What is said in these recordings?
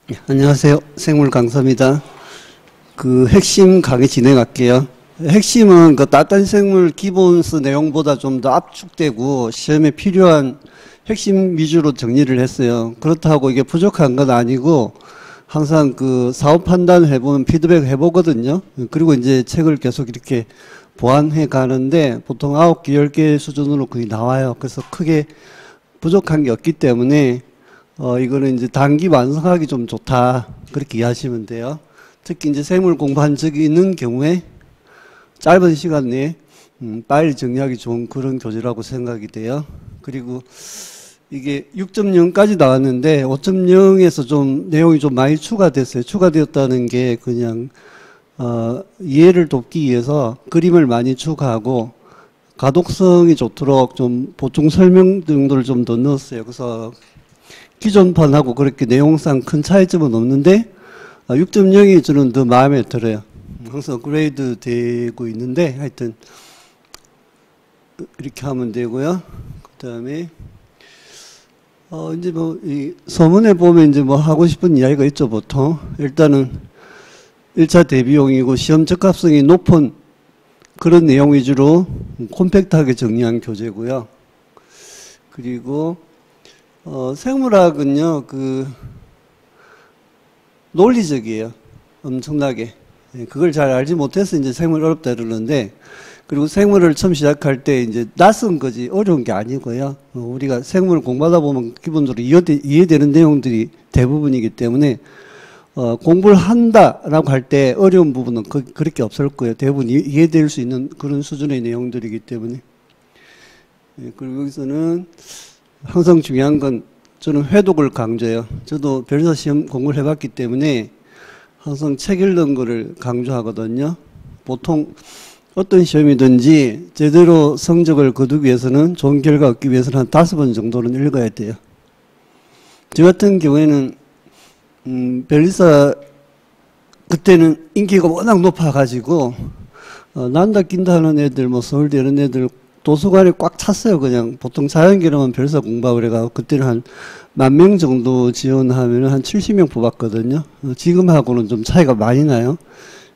안녕하세요. 생물 강사입니다. 핵심 강의 진행할게요. 핵심은 따뜻한 생물 기본서 내용보다 좀 더 압축되고 시험에 필요한 핵심 위주로 정리를 했어요. 그렇다고 이게 부족한 건 아니고 항상 사업 판단을 해보면 피드백 해보거든요. 그리고 이제 책을 계속 이렇게 보완해 가는데 보통 9개, 10개 수준으로 거의 나와요. 그래서 크게 부족한 게 없기 때문에 이거는 이제 단기 완성하기 좀 좋다. 그렇게 이해하시면 돼요. 특히 이제 생물 공부한 적이 있는 경우에 짧은 시간 내에 빨리 정리하기 좋은 그런 교재라고 생각이 돼요. 그리고 이게 6.0까지 나왔는데 5.0에서 좀 내용이 좀 많이 추가됐어요. 추가되었다는 게 그냥 이해를 돕기 위해서 그림을 많이 추가하고 가독성이 좋도록 좀 보충 설명 정도를 좀 더 넣었어요. 그래서 기존 판하고 그렇게 내용상 큰 차이점은 없는데 6.0이 저는 더 마음에 들어요. 항상 업그레이드 되고 있는데 하여튼 이렇게 하면 되고요. 그 다음에 이제 이 서문에 보면 이제 하고 싶은 이야기가 있죠. 보통 일단은 1차 대비용이고 시험 적합성이 높은 그런 내용 위주로 콤팩트하게 정리한 교재고요. 그리고 생물학은요, 논리적이에요. 엄청나게. 그걸 잘 알지 못해서 이제 생물 어렵다 그러는데, 그리고 생물을 처음 시작할 때 이제 낯선 거지 어려운 게 아니고요. 우리가 생물을 공부하다 보면 기본적으로 이해되는 내용들이 대부분이기 때문에, 공부를 한다라고 할 때 어려운 부분은 그렇게 없을 거예요. 대부분 이해될 수 있는 그런 수준의 내용들이기 때문에. 그리고 여기서는 항상 중요한 건 저는 회독을 강조해요. 저도 별사 시험 공부를 해봤기 때문에 항상 책 읽는 거를 강조하거든요. 보통 어떤 시험이든지 제대로 성적을 거두기 위해서는 좋은 결과 얻기 위해서는 한 5번 정도는 읽어야 돼요. 저 같은 경우에는 별사 그때는 인기가 워낙 높아가지고 난다 낀다 하는 애들 서울대 이런 애들 도서관에 꽉 찼어요. 그냥 보통 자연계로만 별사 공부하고 그래가지고 그때는 한 10,000명 정도 지원하면 한 70명 뽑았거든요. 지금하고는 좀 차이가 많이 나요.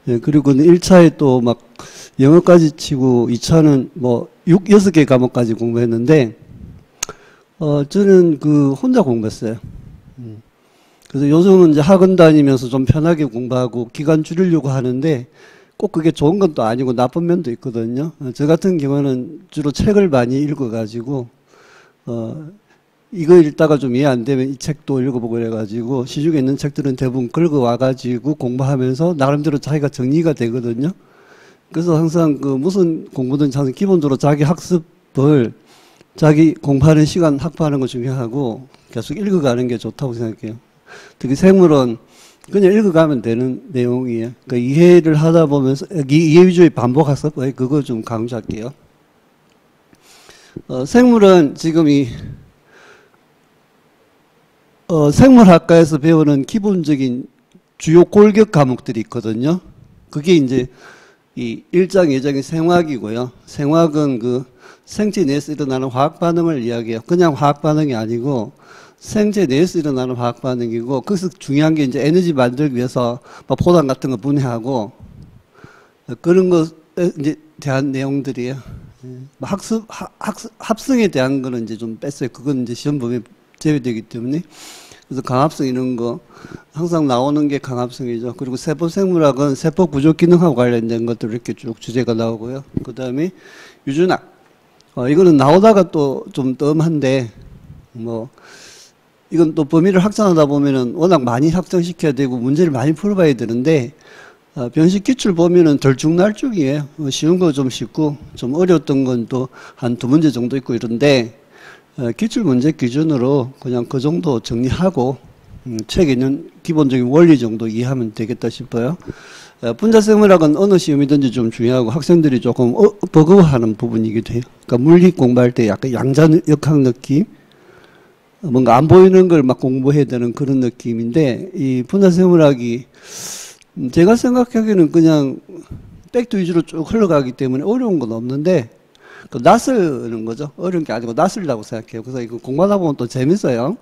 예, 그리고 1차에 또 영어까지 치고 2차는 6개 과목까지 공부했는데 저는 혼자 공부했어요. 그래서 요즘은 이제 학원 다니면서 좀 편하게 공부하고 기간 줄이려고 하는데 꼭 그게 좋은 건 또 아니고 나쁜 면도 있거든요. 저 같은 경우는 주로 책을 많이 읽어가지고, 이거 읽다가 좀 이해 안 되면 이 책도 읽어보고 그래가지고, 시중에 있는 책들은 대부분 긁어와가지고 공부하면서 나름대로 자기가 정리가 되거든요. 그래서 항상 무슨 공부든 항상 기본적으로 자기 학습을 자기 공부하는 시간 확보하는 거 중요하고 계속 읽어가는 게 좋다고 생각해요. 특히 생물은 그냥 읽어가면 되는 내용이에요. 그러니까 이해를 하다 보면서 이해 위주의 반복학습 그거 좀 강조할게요. 생물은 지금 생물학과에서 배우는 기본적인 주요 골격 과목들이 있거든요. 그게 이제 이 1장, 2장이 생화학이고요. 생화학은 생체 내에서 일어나는 화학 반응을 이야기해요. 그냥 화학 반응이 아니고 생체 내에서 일어나는 화학 반응이고, 거기서 중요한 게 이제 에너지 만들기 위해서 포단 같은 거 분해하고, 그런 것에 이제 대한 내용들이에요. 합성에 대한 거는 이제 좀 뺐어요. 그건 이제 시험 범위에 제외되기 때문에. 그래서 강합성 이런 거, 항상 나오는 게 강합성이죠. 그리고 세포 생물학은 세포 구조 기능하고 관련된 것들 이렇게 쭉 주제가 나오고요. 그 다음에 유전학. 이거는 나오다가 또 좀 뜸한데, 이건 또 범위를 확장하다 보면은 워낙 많이 확장시켜야 되고 문제를 많이 풀어봐야 되는데, 변식 기출 보면은 덜쭉날쭉이에요. 쉬운 거 좀 쉽고, 좀 어려웠던 건 또 한 2문제 정도 있고 이런데, 기출 문제 기준으로 그냥 그 정도 정리하고, 책에 있는 기본적인 원리 정도 이해하면 되겠다 싶어요. 분자생물학은 어느 시험이든지 좀 중요하고 학생들이 조금 버거워하는 부분이기도 해요. 그러니까 물리 공부할 때 약간 양자역학 느낌? 뭔가 안 보이는 걸 공부해야 되는 그런 느낌인데, 이 분자생물학이 제가 생각하기에는 그냥 팩트 위주로 쭉 흘러가기 때문에 어려운 건 없는데, 그 낯설는 거죠. 어려운 게 아니고 낯설다고 생각해요. 그래서 이거 공부하다 보면 또 재밌어요.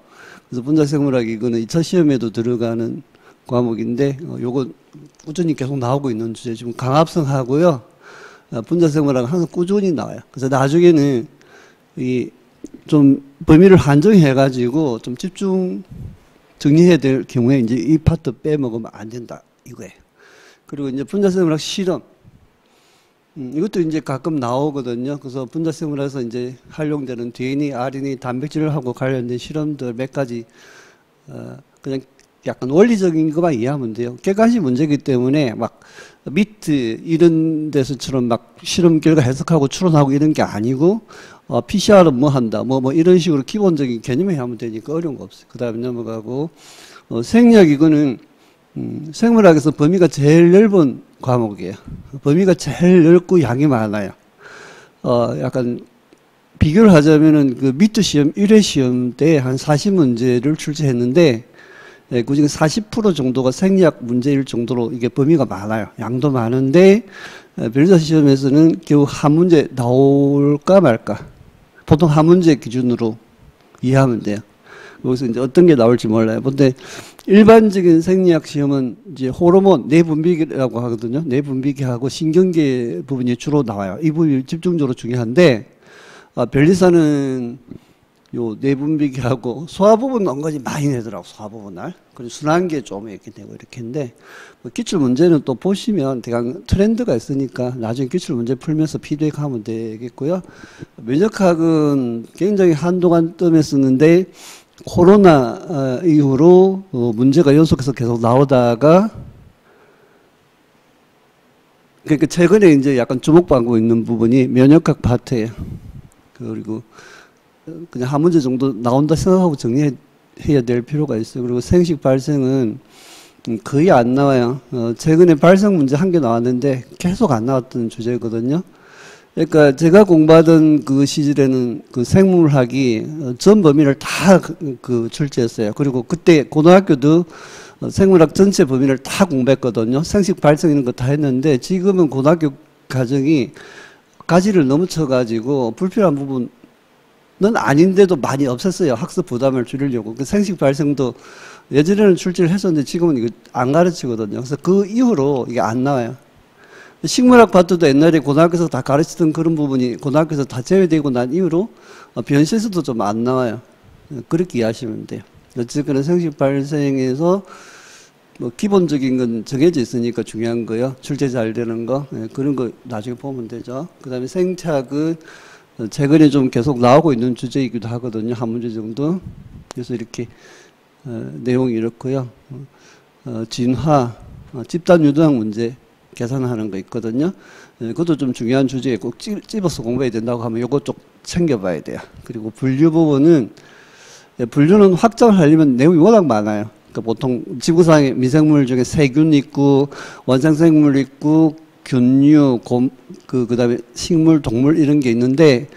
그래서 분자생물학 이거는 2차 시험에도 들어가는 과목인데, 요거 꾸준히 계속 나오고 있는 주제. 지금 강합성하고요. 분자생물학은 항상 꾸준히 나와요. 그래서 나중에는 이 좀 범위를 한정해가지고 좀 집중 정리해야 될 경우에 이제 이 파트 빼먹으면 안 된다. 이거예요. 그리고 이제 분자생물학 실험. 이것도 이제 가끔 나오거든요. 그래서 분자생물학에서 이제 활용되는 DNA, RNA, 단백질하고 관련된 실험들 몇 가지, 그냥 약간 원리적인 것만 이해하면 돼요. 객관식 문제이기 때문에 막 미트 이런 데서처럼 막 실험 결과 해석하고 추론하고 이런 게 아니고, PCR은 뭐 한다, 뭐 이런 식으로 기본적인 개념에 하면 되니까 어려운 거 없어요. 그 다음에 넘어가고, 생리학 이거는, 생물학에서 범위가 제일 넓은 과목이에요. 범위가 제일 넓고 양이 많아요. 약간 비교를 하자면은 그 미트 시험, 1회 시험 때 한 40문제를 출제했는데, 그중에 40% 정도가 생리학 문제일 정도로 이게 범위가 많아요. 양도 많은데, 변리사 시험에서는 겨우 한 문제 나올까 말까. 보통 한 문제 기준으로 이해하면 돼요. 여기서 이제 어떤 게 나올지 몰라요. 근데 일반적인 생리학 시험은 이제 호르몬 내분비계라고 하거든요. 내분비계하고 신경계 부분이 주로 나와요. 이 부분이 집중적으로 중요한데, 변리사는 요 내분비계하고 소화 부분 언급이 많이 내더라고. 소화 부분을. 그리고 순환계 좀 이렇게 되고 이렇게 했는데, 뭐 기출 문제는 또 보시면 대강 트렌드가 있으니까 나중에 기출 문제 풀면서 피드백하면 되겠고요. 면역학은 굉장히 한동안 뜸했었는데 코로나 이후로 문제가 연속해서 계속 나오다가, 그러니까 최근에 이제 약간 주목받고 있는 부분이 면역학 파트예요. 그리고 그냥 한 문제 정도 나온다 생각하고 정리해야 될 필요가 있어요. 그리고 생식 발생은 거의 안 나와요. 최근에 발생 문제 한 개 나왔는데 계속 안 나왔던 주제거든요. 그러니까 제가 공부하던 그 시절에는 그 생물학이 전 범위를 다 출제했어요. 그리고 그때 고등학교도 생물학 전체 범위를 다 공부했거든요. 생식 발생 이런 거 다 했는데, 지금은 고등학교 과정이 가지를 너무 쳐가지고 불필요한 부분 는 아닌데도 많이 없앴어요. 학습 부담을 줄이려고. 그 생식 발생도 예전에는 출제를 했었는데 지금은 이거 안 가르치거든요. 그래서 그 이후로 이게 안 나와요. 식물학 파트도 옛날에 고등학교에서 다 가르치던 그런 부분이 고등학교에서 다 제외되고 난 이후로 변시에서도 좀 안 나와요. 그렇게 이해하시면 돼요. 어쨌거나 생식 발생에서 뭐 기본적인 건 정해져 있으니까 중요한 거요. 출제 잘 되는 거. 그런 거 나중에 보면 되죠. 그 다음에 생착은 최근에 좀 계속 나오고 있는 주제이기도 하거든요. 한 문제 정도. 그래서 이렇게 내용이 이렇고요. 진화, 집단 유도학 문제 계산하는 거 있거든요. 그것도 좀 중요한 주제에 꼭 집어서 공부해야 된다고 하면 요거 쪽 챙겨봐야 돼요. 그리고 분류 부분은, 분류는 확장을 하려면 내용이 워낙 많아요. 그러니까 보통 지구상의 미생물 중에 세균 있고 원생생물 있고 균류, 그다음에 식물, 동물 이런 게 있는데,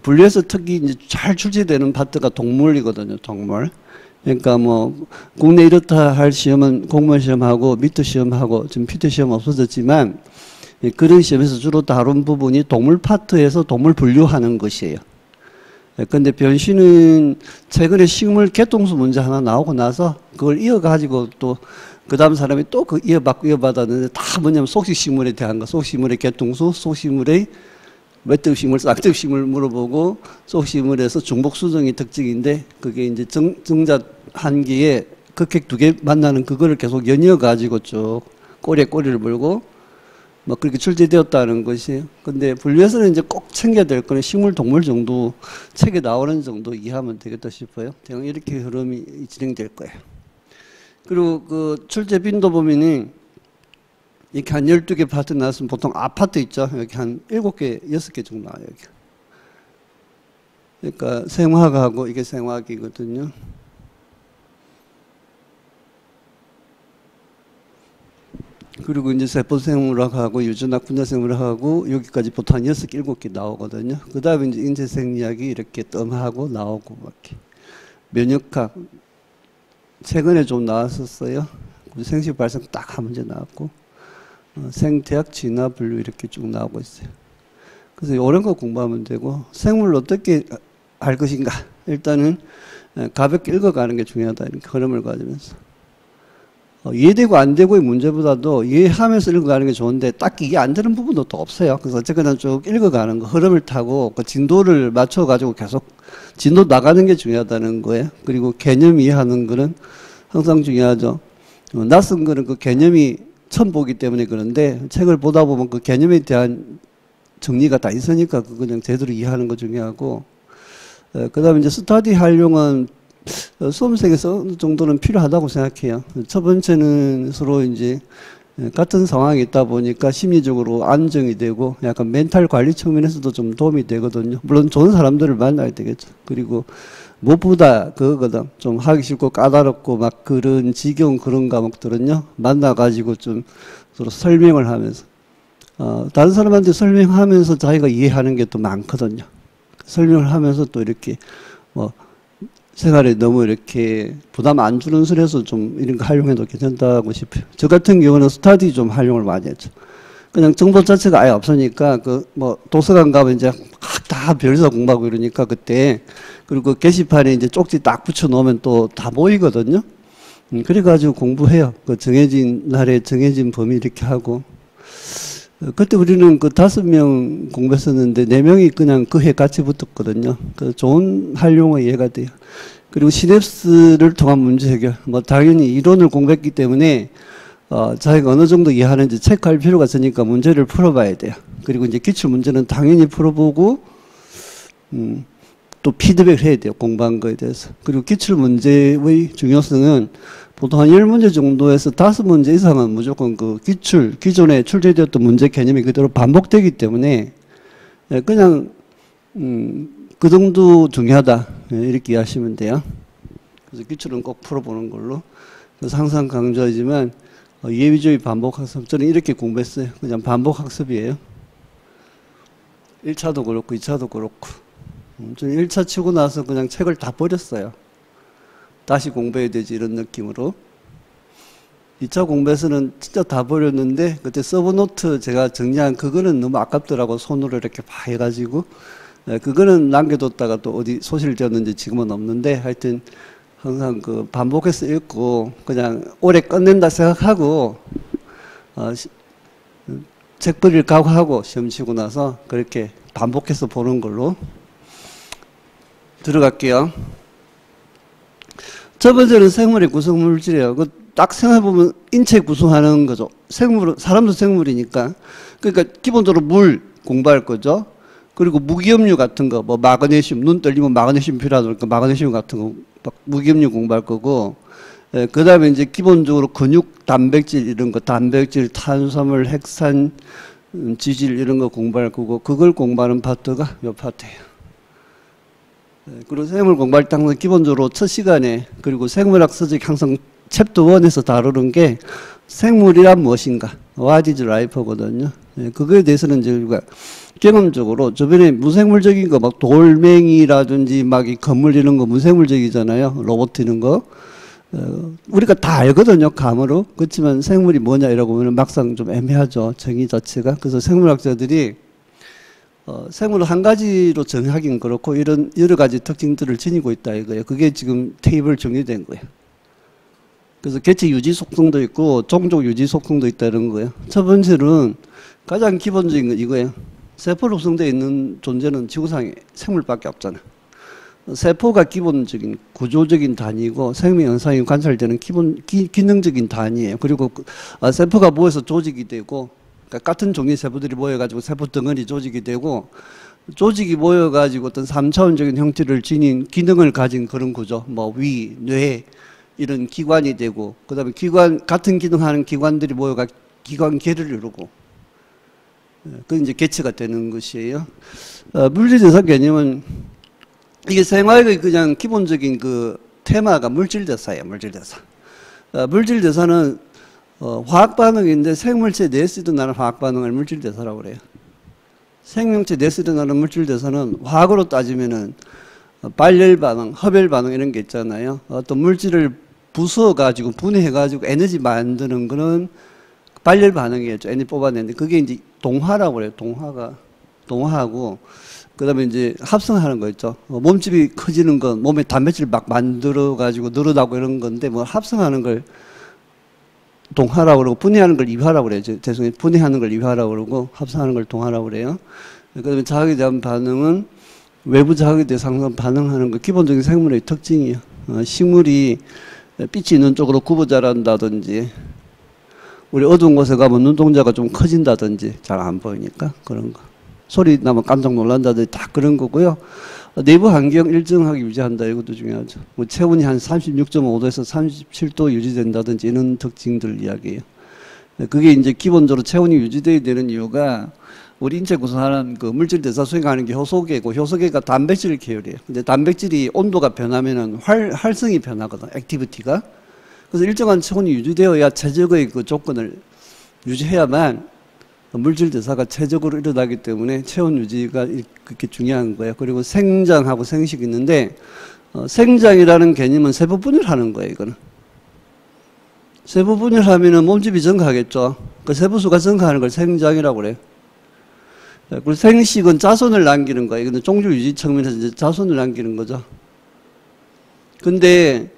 분류에서 특히 이제 잘 출제되는 파트가 동물이거든요. 동물. 그러니까 뭐 국내 이렇다 할 시험은 공무원 시험하고 미트 시험하고 지금 피트 시험 없어졌지만, 그런 시험에서 주로 다룬 부분이 동물 파트에서 동물 분류하는 것이에요. 근데 변시는 최근에 식물 개통수 문제 하나 나오고 나서 그걸 이어가지고 또 그 다음 사람이 또 그 이어받았는데, 다 뭐냐면 속식식물에 대한 거, 속식물의 개통수, 속식물의 외떡식물, 싹떡식물 물어보고, 속식물에서 중복수정이 특징인데, 그게 이제 정자 한 개에 극핵 두 개 만나는 그거를 계속 연이어가지고 쭉 꼬리에 꼬리를 물고, 뭐 그렇게 출제되었다는 것이에요. 근데 분류에서는 이제 꼭 챙겨야 될 거는 식물, 동물 정도 책에 나오는 정도 이해하면 되겠다 싶어요. 대강 이렇게 흐름이 진행될 거예요. 그리고 그 출제 빈도 보면은 이렇게 한 12개 파트 나왔으면 보통 아파트 있죠. 여기 한 7개, 6개 정도 나와요. 여기. 그러니까 생화학하고 이게 생화학이거든요. 그리고 이제 세포생물학하고 유전학, 분자생물학하고 여기까지 보통 한 6개, 7개 나오거든요. 그 다음에 이제 인체생리학이 이렇게 뜸하고 나오고 막 이렇게. 면역학. 최근에 좀 나왔었어요. 생식 발생 딱 한 문제 나왔고, 생태학, 진화, 분류 이렇게 쭉 나오고 있어요. 그래서 이런 거 공부하면 되고, 생물을 어떻게 할 것인가. 일단은 가볍게 읽어가는 게 중요하다. 이렇게 흐름을 가지면서. 이해되고 안 되고의 문제보다도 이해하면서 읽어가는 게 좋은데 딱히 이해 안 되는 부분도 또 없어요. 그래서 어쨌거나 쭉 읽어가는 거, 흐름을 타고 그 진도를 맞춰가지고 계속 진도 나가는 게 중요하다는 거예요. 그리고 개념 이해하는 거는 항상 중요하죠. 낯선 거는 그 개념이 처음 보기 때문에 그런데 책을 보다 보면 그 개념에 대한 정리가 다 있으니까 그 그냥 제대로 이해하는 거 중요하고, 그 다음에 이제 스터디 활용은 수험생에서 어느 정도는 필요하다고 생각해요. 첫 번째는 서로 이제 같은 상황에 있다 보니까 심리적으로 안정이 되고 약간 멘탈 관리 측면에서도 좀 도움이 되거든요. 물론 좋은 사람들을 만나야 되겠죠. 그리고 무엇보다 그거거든. 좀 하기 싫고 까다롭고 막 그런 지겨운 그런 과목들은요. 만나가지고 좀 서로 설명을 하면서 다른 사람한테 설명하면서 자기가 이해하는 게 또 많거든요. 설명을 하면서 또 이렇게 뭐 생활에 너무 이렇게 부담 안 주는 선에서 좀 이런 거 활용해도 괜찮다고 싶어요. 저 같은 경우는 스터디 좀 활용을 많이 했죠. 그냥 정보 자체가 아예 없으니까 그 뭐 도서관 가면 이제 다 별서 공부하고 이러니까 그때, 그리고 게시판에 이제 쪽지 딱 붙여 놓으면 또 다 보이거든요. 그래가지고 공부해요. 그 정해진 날에 정해진 범위 이렇게 하고. 그때 우리는 그 5명 공부했었는데 4명이 그냥 그 해 같이 붙었거든요. 그 좋은 활용의 예가 돼요. 그리고 시냅스를 통한 문제 해결. 뭐 당연히 이론을 공부했기 때문에 자기가 어느 정도 이해하는지 체크할 필요가 있으니까 문제를 풀어봐야 돼요. 그리고 이제 기출 문제는 당연히 풀어보고 또 피드백을 해야 돼요. 공부한 거에 대해서. 그리고 기출 문제의 중요성은 보통 한 10문제 정도에서 5문제 이상은 무조건 그 기존에 출제되었던 문제 개념이 그대로 반복되기 때문에 그냥 그 정도 중요하다. 이렇게 이해하시면 돼요. 그래서 기출은 꼭 풀어보는 걸로. 그래서 항상 강조하지만 예비조의 반복학습, 저는 이렇게 공부했어요. 그냥 반복학습이에요. 1차도 그렇고 2차도 그렇고. 저는 1차 치고 나서 그냥 책을 다 버렸어요. 다시 공부해야 되지 이런 느낌으로. 2차 공부에서는 진짜 다 버렸는데 그때 서브노트 제가 정리한 그거는 너무 아깝더라고. 손으로 이렇게 막 해가지고 그거는 남겨뒀다가 또 어디 소실되었는지 지금은 없는데, 하여튼 항상 그 반복해서 읽고 그냥 오래 끝낸다 생각하고 책 버릴 각오하고 시험 치고 나서 그렇게 반복해서 보는 걸로 들어갈게요. 첫 번째는 생물의 구성 물질이에요. 그 딱 생각해보면 인체 구성하는 거죠. 사람도 생물이니까. 그러니까 기본적으로 물 공부할 거죠. 그리고 무기염류 같은 거, 뭐 마그네슘, 눈 떨리면 마그네슘 필요하니까 마그네슘 같은 거, 무기염류 공부할 거고, 그 다음에 이제 기본적으로 근육, 단백질 이런 거, 단백질, 탄수화물, 핵산, 지질 이런 거 공부할 거고, 그걸 공부하는 파트가 이 파트예요. 그리고 생물 공부할 때 항상 기본적으로 첫 시간에, 그리고 생물학 서적 항상 챕터 1에서 다루는 게 생물이란 무엇인가, What is life거든요. 그거에 대해서는 이제 우리가 경험적으로 저번에 무생물적인 거 막 돌멩이라든지 막 이 건물 이런 거 무생물적이잖아요. 로봇 이런 거. 우리가 다 알거든요. 감으로. 그렇지만 생물이 뭐냐 이러고 보면 막상 좀 애매하죠. 정의 자체가. 그래서 생물학자들이 생물을 한 가지로 정의하기는 그렇고 이런 여러 가지 특징들을 지니고 있다 이거예요. 그게 지금 테이블 정리된 거예요. 그래서 개체 유지 속성도 있고 종족 유지 속성도 있다는 거예요. 첫 번째는 가장 기본적인 건 이거예요. 세포로 구성되어 있는 존재는 지구상에 생물밖에 없잖아. 세포가 기본적인 구조적인 단위고 생명 현상이 관찰되는 기능적인 단위예요. 그리고 세포가 모여서 조직이 되고, 그러니까 같은 종류의 세포들이 모여가지고 세포 덩어리 조직이 되고, 조직이 모여가지고 어떤 3차원적인 형태를 지닌 기능을 가진 그런 구조, 뭐 위, 뇌 이런 기관이 되고, 그 다음에 같은 기능하는 기관들이 모여가 기관계를 이루고, 그게 이제 개체가 되는 것이에요. 물질대사 개념은 이게 생화학의 그냥 기본적인 그 테마가 물질대사예요, 물질대사. 물질대사는 화학반응인데 생물체 내에서 일어나는 화학반응을 물질대사라고 그래요. 생명체 내에서 일어나는 물질대사는 화학으로 따지면은 발열반응, 흡열반응 이런 게 있잖아요. 어떤 물질을 부숴가지고 분해해가지고 에너지 만드는 거는 발열반응이었죠. 에너지 뽑아내는데 그게 이제 동화라고 그래요. 동화가 동화하고 그다음에 이제 합성하는 거 있죠. 몸집이 커지는 건 몸에 단백질 막 만들어 가지고 늘어나고 이런 건데 뭐 합성하는 걸 동화라고 그러고 분해하는 걸 이화라고 그래요. 죄송해요. 분해하는 걸 이화라고 그러고 합성하는 걸 동화라고 그래요. 그다음에 자극에 대한 반응은 외부 자극에 대해서 항상 반응하는 거 기본적인 생물의 특징이에요. 식물이 빛이 있는 쪽으로 굽어 자란다든지 우리 어두운 곳에 가면 눈동자가 좀 커진다든지 잘 안 보이니까 그런 거. 소리 나면 깜짝 놀란다든지 다 그런 거고요. 내부 환경 일정하게 유지한다. 이것도 중요하죠. 뭐 체온이 한 36.5도에서 37도 유지된다든지 이런 특징들 이야기예요. 그게 이제 기본적으로 체온이 유지되어야 되는 이유가 우리 인체 구성하는 그 물질 대사 수행하는 게 효소계고 효소계가 단백질 계열이에요. 근데 단백질이 온도가 변하면은 활성이 변하거든. 액티비티가. 그래서 일정한 체온이 유지되어야 최적의 그 조건을 유지해야만 물질 대사가 최적으로 일어나기 때문에 체온 유지가 그렇게 중요한 거예요. 그리고 생장하고 생식이 있는데 생장이라는 개념은 세포 분열하는 거예요. 이거는 세포 분열하면은 몸집이 증가하겠죠. 그 세포수가 증가하는 걸 생장이라고 그래요. 그리고 생식은 자손을 남기는 거예요. 이거는 종류 유지 측면에서 이제 자손을 남기는 거죠. 근데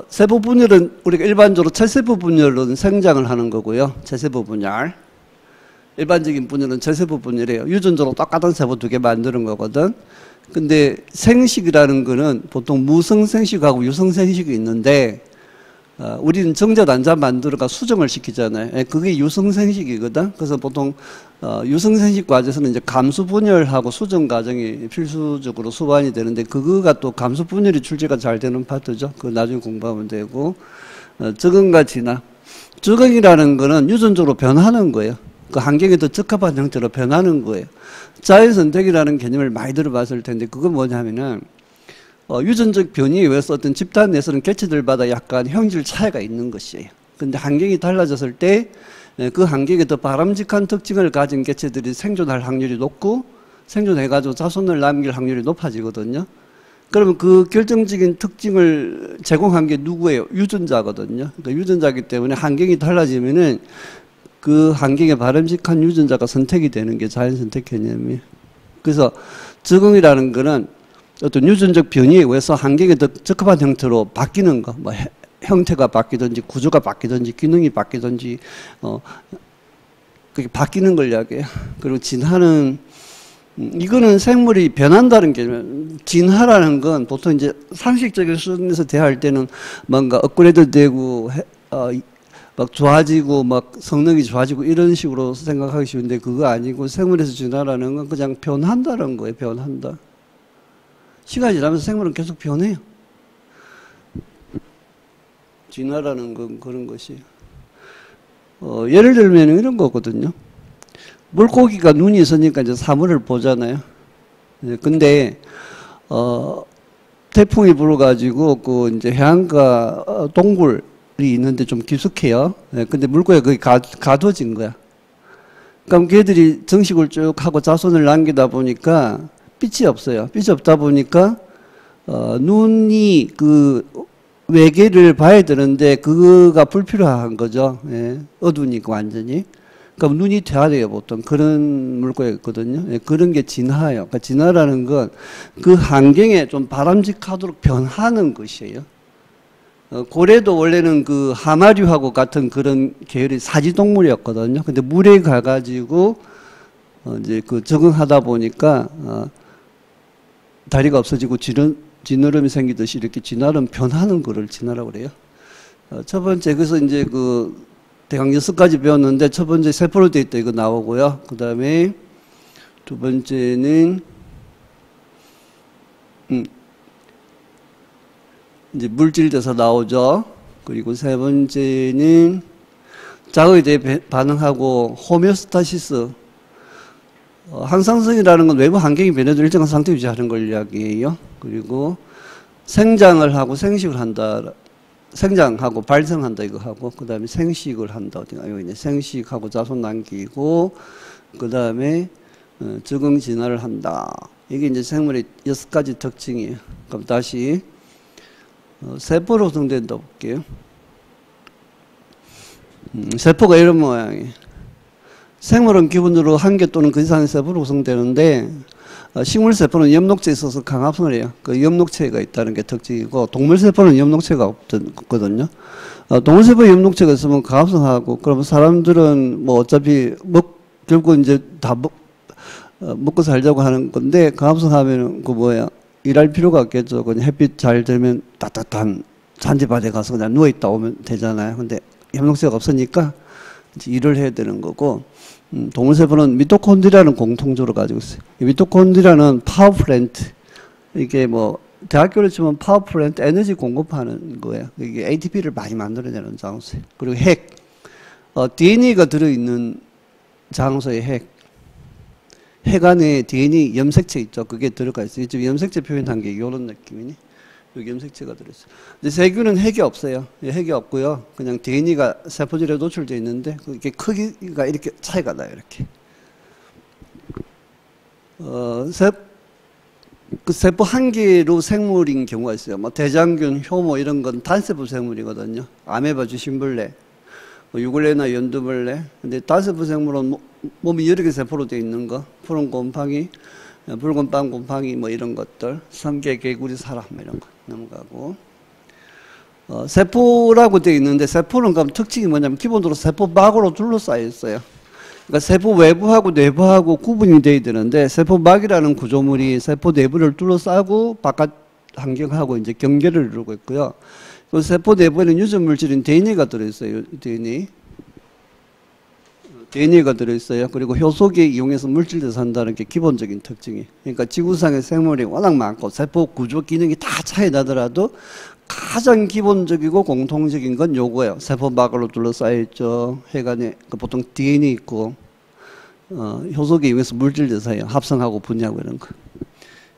세포 분열은 우리가 일반적으로 체세포 분열은 생장을 하는 거고요. 체세포 분열. 일반적인 분열은 체세포 분열이에요. 유전적으로 똑같은 세포 두 개 만드는 거거든. 근데 생식이라는 거는 보통 무성생식하고 유성생식이 있는데 우리는 정자 난자 만들어가 수정을 시키잖아요. 그게 유성생식이거든. 그래서 보통 유성생식 과정에서는 이제 감수 분열하고 수정 과정이 필수적으로 수반이 되는데 그거가 또 감수 분열이 출제가 잘 되는 파트죠. 그거 나중에 공부하면 되고 적응과 진화. 적응이라는 거는 유전적으로 변하는 거예요. 그 환경에 더 적합한 형태로 변하는 거예요. 자연선택이라는 개념을 많이 들어봤을 텐데 그건 뭐냐면은 유전적 변이에 의해서 어떤 집단 내에서는 개체들마다 약간 형질 차이가 있는 것이에요. 근데 환경이 달라졌을 때 그 환경에 더 바람직한 특징을 가진 개체들이 생존할 확률이 높고 생존해가지고 자손을 남길 확률이 높아지거든요. 그러면 그 결정적인 특징을 제공한 게 누구예요? 유전자거든요. 그러니까 유전자이기 때문에 환경이 달라지면은 그 환경에 바람직한 유전자가 선택이 되는 게 자연선택 개념이에요. 그래서 적응이라는 거는 어떤 유전적 변이에 의해서 환경에 더 적합한 형태로 바뀌는 거, 뭐 형태가 바뀌든지 구조가 바뀌든지 기능이 바뀌든지 그게 바뀌는 걸 이야기해요. 그리고 진화는 이거는 생물이 변한다는 개념. 진화라는 건 보통 이제 상식적인 수준에서 대할 때는 뭔가 업그레이드 되고 막 좋아지고 막 성능이 좋아지고 이런 식으로 생각하기 쉬운데 그거 아니고 생물에서 진화라는 건 그냥 변한다는 거예요. 변한다. 시간이 지나면서 생물은 계속 변해요. 진화라는 건 그런 것이에요. 예를 들면 이런 거거든요. 물고기가 눈이 있으니까 이제 사물을 보잖아요. 근데 태풍이 불어가지고 그 이제 해안가 동굴이 있는데 좀 깊숙해요. 근데 물고기가 거기 가둬진 거야. 그럼 걔들이 정식을 쭉 하고 자손을 남기다 보니까 빛이 없어요. 빛이 없다 보니까 눈이 그 외계를 봐야 되는데 그거가 불필요한 거죠. 예, 어두우니까 완전히. 그럼 눈이 돼야 돼요. 보통 그런 물고기가 있거든요. 예, 그런 게 진화예요. 그러니까 진화라는 건 그 환경에 좀 바람직하도록 변하는 것이에요. 고래도 원래는 그 하마류하고 같은 그런 계열의 사지동물이었거든요. 근데 물에 가가지고 이제 그 적응하다 보니까 다리가 없어지고 지느러미 생기듯이 이렇게 진화는 변하는 거를 진화라고 그래요. 첫 번째, 그래서 이제 그 대강 6가지 배웠는데 첫 번째 세포로 되어 있다 이거 나오고요. 그 다음에 두 번째는 이제 물질돼서 나오죠. 그리고 세 번째는 자극에 대해 반응하고 호메오스타시스. 항상성이라는 건 외부 환경이 변해도 일정한 상태 유지하는 걸 이야기해요. 그리고 생장을 하고 생식을 한다. 생장하고 발생한다 이거 하고 그 다음에 생식을 한다. 어디가 여기 있네. 생식하고 자손 남기고 그 다음에 적응 진화를 한다. 이게 이제 생물의 6가지 특징이에요. 그럼 다시 세포로 구성된다 볼게요. 세포가 이런 모양이에요. 생물은 기본적으로 한 개 또는 그 이상의 세포로 구성되는데 식물세포는 엽록체에 있어서 강합성을 해요. 그 엽록체가 있다는 게 특징이고 동물세포는 엽록체가 없거든요. 동물세포에 엽록체가 있으면 강합성하고 그러면 사람들은 뭐 어차피 결국 이제 다 먹고 살자고 하는 건데 강합성하면은 그 뭐야 일할 필요가 없겠죠. 그냥 햇빛 잘 들면 따뜻한 잔디밭에 가서 그냥 누워있다 오면 되잖아요. 근데 엽록체가 없으니까 이제 일을 해야 되는 거고 동물세포는 미토콘드리아는 공통적으로 가지고 있어요. 미토콘드리아는 파워플랜트. 이게 뭐 대학교를 치면 파워플랜트 에너지 공급하는 거예요. 이게 ATP를 많이 만들어내는 장소예요. 그리고 핵. DNA가 들어있는 장소의 핵. 핵 안에 DNA 염색체 있죠. 그게 들어가 있어요. 지금 염색체 표현한 게 이런 느낌이니. 여기 염색체가 들어있어요. 근데 세균은 핵이 없어요. 핵이 없고요. 그냥 DNA가 세포질에 노출되어 있는데 그게 크기가 이렇게 차이가 나요. 이렇게. 그 세포 한 개로 생물인 경우가 있어요. 뭐 대장균, 효모 이런 건 단세포 생물이거든요. 아메바, 주신벌레, 뭐 유골레나 연두벌레. 근데 단세포 생물은 몸이 여러 개 세포로 되어 있는 거, 푸른 곰팡이, 붉은 빵 곰팡이 뭐 이런 것들, 성게, 개구리, 사람 뭐 이런 거 넘어가고. 세포라고 되어 있는데 세포는 그럼 특징이 뭐냐면 기본적으로 세포막으로 둘러싸여 있어요. 그러니까 세포 외부하고 내부하고 구분이 돼야 되는데 세포막이라는 구조물이 세포 내부를 둘러싸고 바깥 환경하고 이제 경계를 이루고 있고요. 그 세포 내부에는 유전 물질인 DNA가 들어있어요. DNA가 들어있어요. 그리고 효소계 이용해서 물질을 산다는 게 기본적인 특징이에요. 그러니까 지구상의 생물이 워낙 많고 세포 구조 기능이 다 차이 나더라도 가장 기본적이고 공통적인 건 요거예요. 세포막으로 둘러싸여 있죠. 혈관에 보통 DNA 있고 효소계 이용해서 물질을 사요. 합성하고 분해하고 이런 거.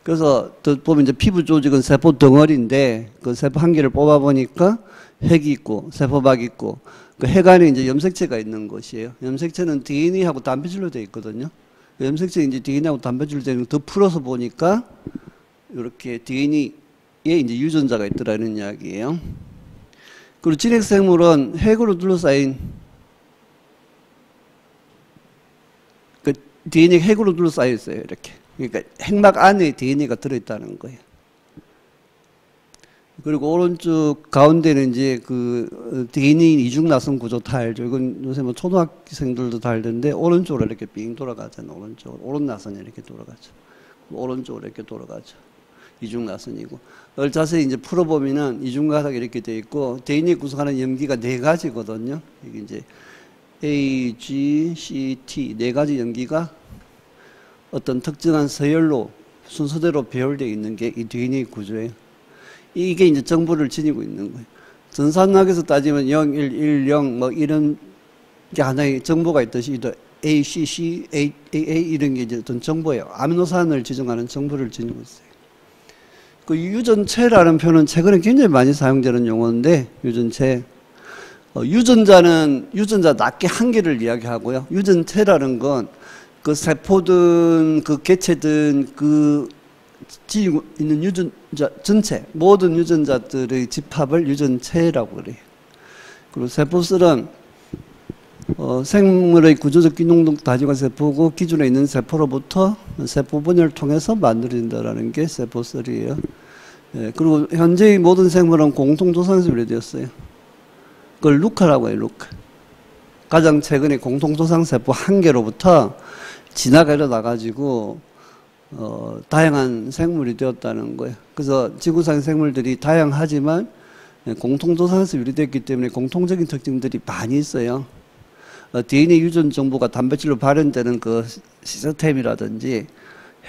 그래서 또 보면 이제 피부 조직은 세포 덩어리인데 그 세포 한 개를 뽑아 보니까 핵이 있고 세포막이 있고 그 핵 안에 이제 염색체가 있는 것이에요. 염색체는 DNA하고 단백질로 되어 있거든요. 염색체 이제 DNA하고 단백질로 되는 거 더 풀어서 보니까 이렇게 DNA에 이제 유전자가 있더라는 이야기예요. 그리고 진핵생물은 핵으로 둘러싸인 그 DNA 핵으로 둘러싸여 있어요. 이렇게. 그러니까 핵막 안에 DNA가 들어있다는 거예요. 그리고 오른쪽 가운데는 이제 그 DNA 이중나선 구조 다 알죠. 이건 요새 뭐 초등학생들도 다 알던데 오른쪽으로 이렇게 빙 돌아가잖아요. 오른쪽으로. 오른나선이 이렇게 돌아가죠. 오른쪽으로 이렇게 돌아가죠. 이중나선이고. 이걸 자세히 이제 풀어보면은 이중가닥이 이렇게 되어 있고 DNA 구성하는 염기가 4가지거든요. 이게 이제 A, G, C, T 4가지 염기가 어떤 특정한 서열로 순서대로 배열되어 있는 게 이 DNA 구조예요. 이게 이제 정보를 지니고 있는 거예요. 전산학에서 따지면 0, 1, 1, 0 뭐 이런 게 하나의 정보가 있듯이 A, C, C, A, A 이런 게 이제 어떤 정보예요. 아미노산을 지정하는 정보를 지니고 있어요. 그 유전체라는 표현은 최근에 굉장히 많이 사용되는 용어인데 유전체. 유전자는 유전자 낱개 한 개를 이야기하고요. 유전체라는 건 그 세포든 그 개체든 그 지니고 있는 유전자 전체 모든 유전자들의 집합을 유전체라고 그래요. 그리고 세포슬은 생물의 구조적 기능도 다지고 세포고 기존에 있는 세포로부터 세포 분열을 통해서 만들어진다는 게 세포슬이에요. 예, 그리고 현재의 모든 생물은 공통조상에서 유래되었어요. 그걸 루카라고 해요. 루카. 가장 최근에 공통조상 세포 한 개로부터 진화가 일어나가지고 다양한 생물이 되었다는 거예요. 그래서 지구상 생물들이 다양하지만 공통조상에서 유래됐기 때문에 공통적인 특징들이 많이 있어요. DNA 유전 정보가 단백질로 발현되는 그 시스템이라든지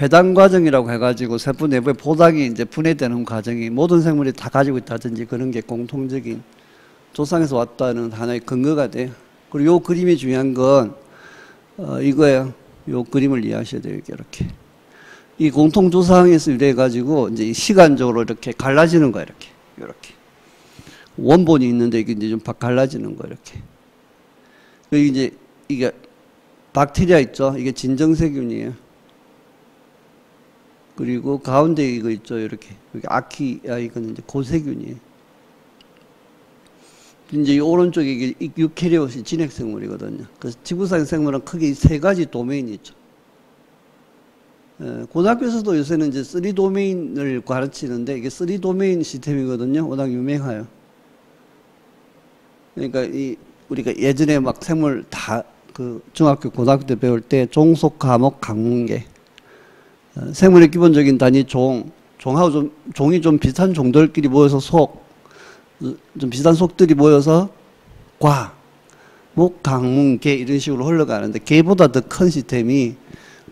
해당 과정이라고 해가지고 세포 내부에 포당이 이제 분해되는 과정이 모든 생물이 다 가지고 있다든지 그런 게 공통적인 조상에서 왔다는 하나의 근거가 돼요. 그리고 요 그림이 중요한 건 이거예요. 요 그림을 이해하셔야 돼요. 이렇게. 이 공통조상에서 유래해가지고 이제 시간적으로 이렇게 갈라지는 거예요. 이렇게. 원본이 있는데 이게 이제 좀 갈라지는 거예요. 이렇게. 여기 이제 이게 박테리아 있죠. 이게 진정세균이에요. 그리고 가운데 이거 있죠. 이렇게. 여기 아키야 이거는 이제 고세균이에요. 이제 이 오른쪽에 이게 유캐리ot이 진핵생물이거든요. 그래서 지구상 생물은 크게 세 가지 도메인이 있죠. 고등학교에서도 요새는 이제 3도메인을 가르치는데 이게 3도메인 시스템이거든요. 워낙 유명해요. 그러니까 우리가 예전에 막 생물 다 그 중학교, 고등학교 때 배울 때 종속, 과목, 강문계. 생물의 기본적인 단위 종하고 종이 좀 비슷한 종들끼리 모여서 좀 비슷한 속들이 모여서 과, 목, 강, 개 이런 식으로 흘러가는데 개보다 더 큰 시스템이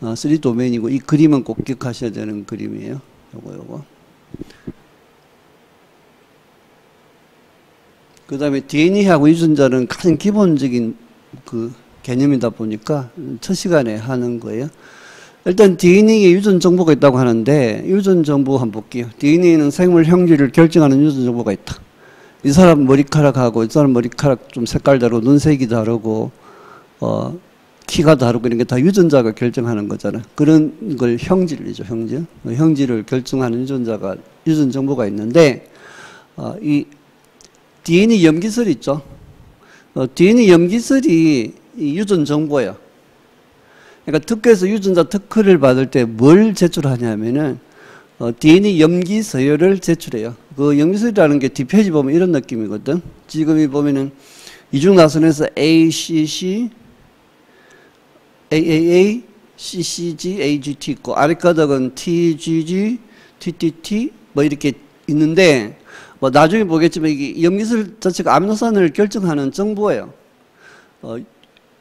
3도메인이고 이 그림은 꼭 기억하셔야 되는 그림이에요. 요거. 그 다음에 DNA하고 유전자는 가장 기본적인 그 개념이다 보니까 첫 시간에 하는 거예요. 일단 DNA에 유전 정보가 있다고 하는데 유전 정보 한번 볼게요. DNA는 생물 형질을 결정하는 유전 정보가 있다. 이 사람 머리카락하고 이 사람 머리카락 좀 색깔 다르고 눈색이 다르고 키가 다르고 이런 게 다 유전자가 결정하는 거잖아. 그런 걸 형질이죠, 형질. 형질을 결정하는 유전 정보가 있는데 이 DNA 염기설이 있죠. DNA 염기설이 이 유전 정보예요. 그러니까 특허에서 유전자 특허를 받을 때 뭘 제출하냐면은 DNA 염기 서열을 제출해요. 그 염기서열이라는 게 뒷페이지 보면 이런 느낌이거든. 지금 이 보면은 이중나선에서 ACC, AAA, CCG, AGT 있고 아랫가닥은 TGG, TTT 뭐 이렇게 있는데 뭐 나중에 보겠지만 이게 염기설 자체가 아미노산을 결정하는 정보예요.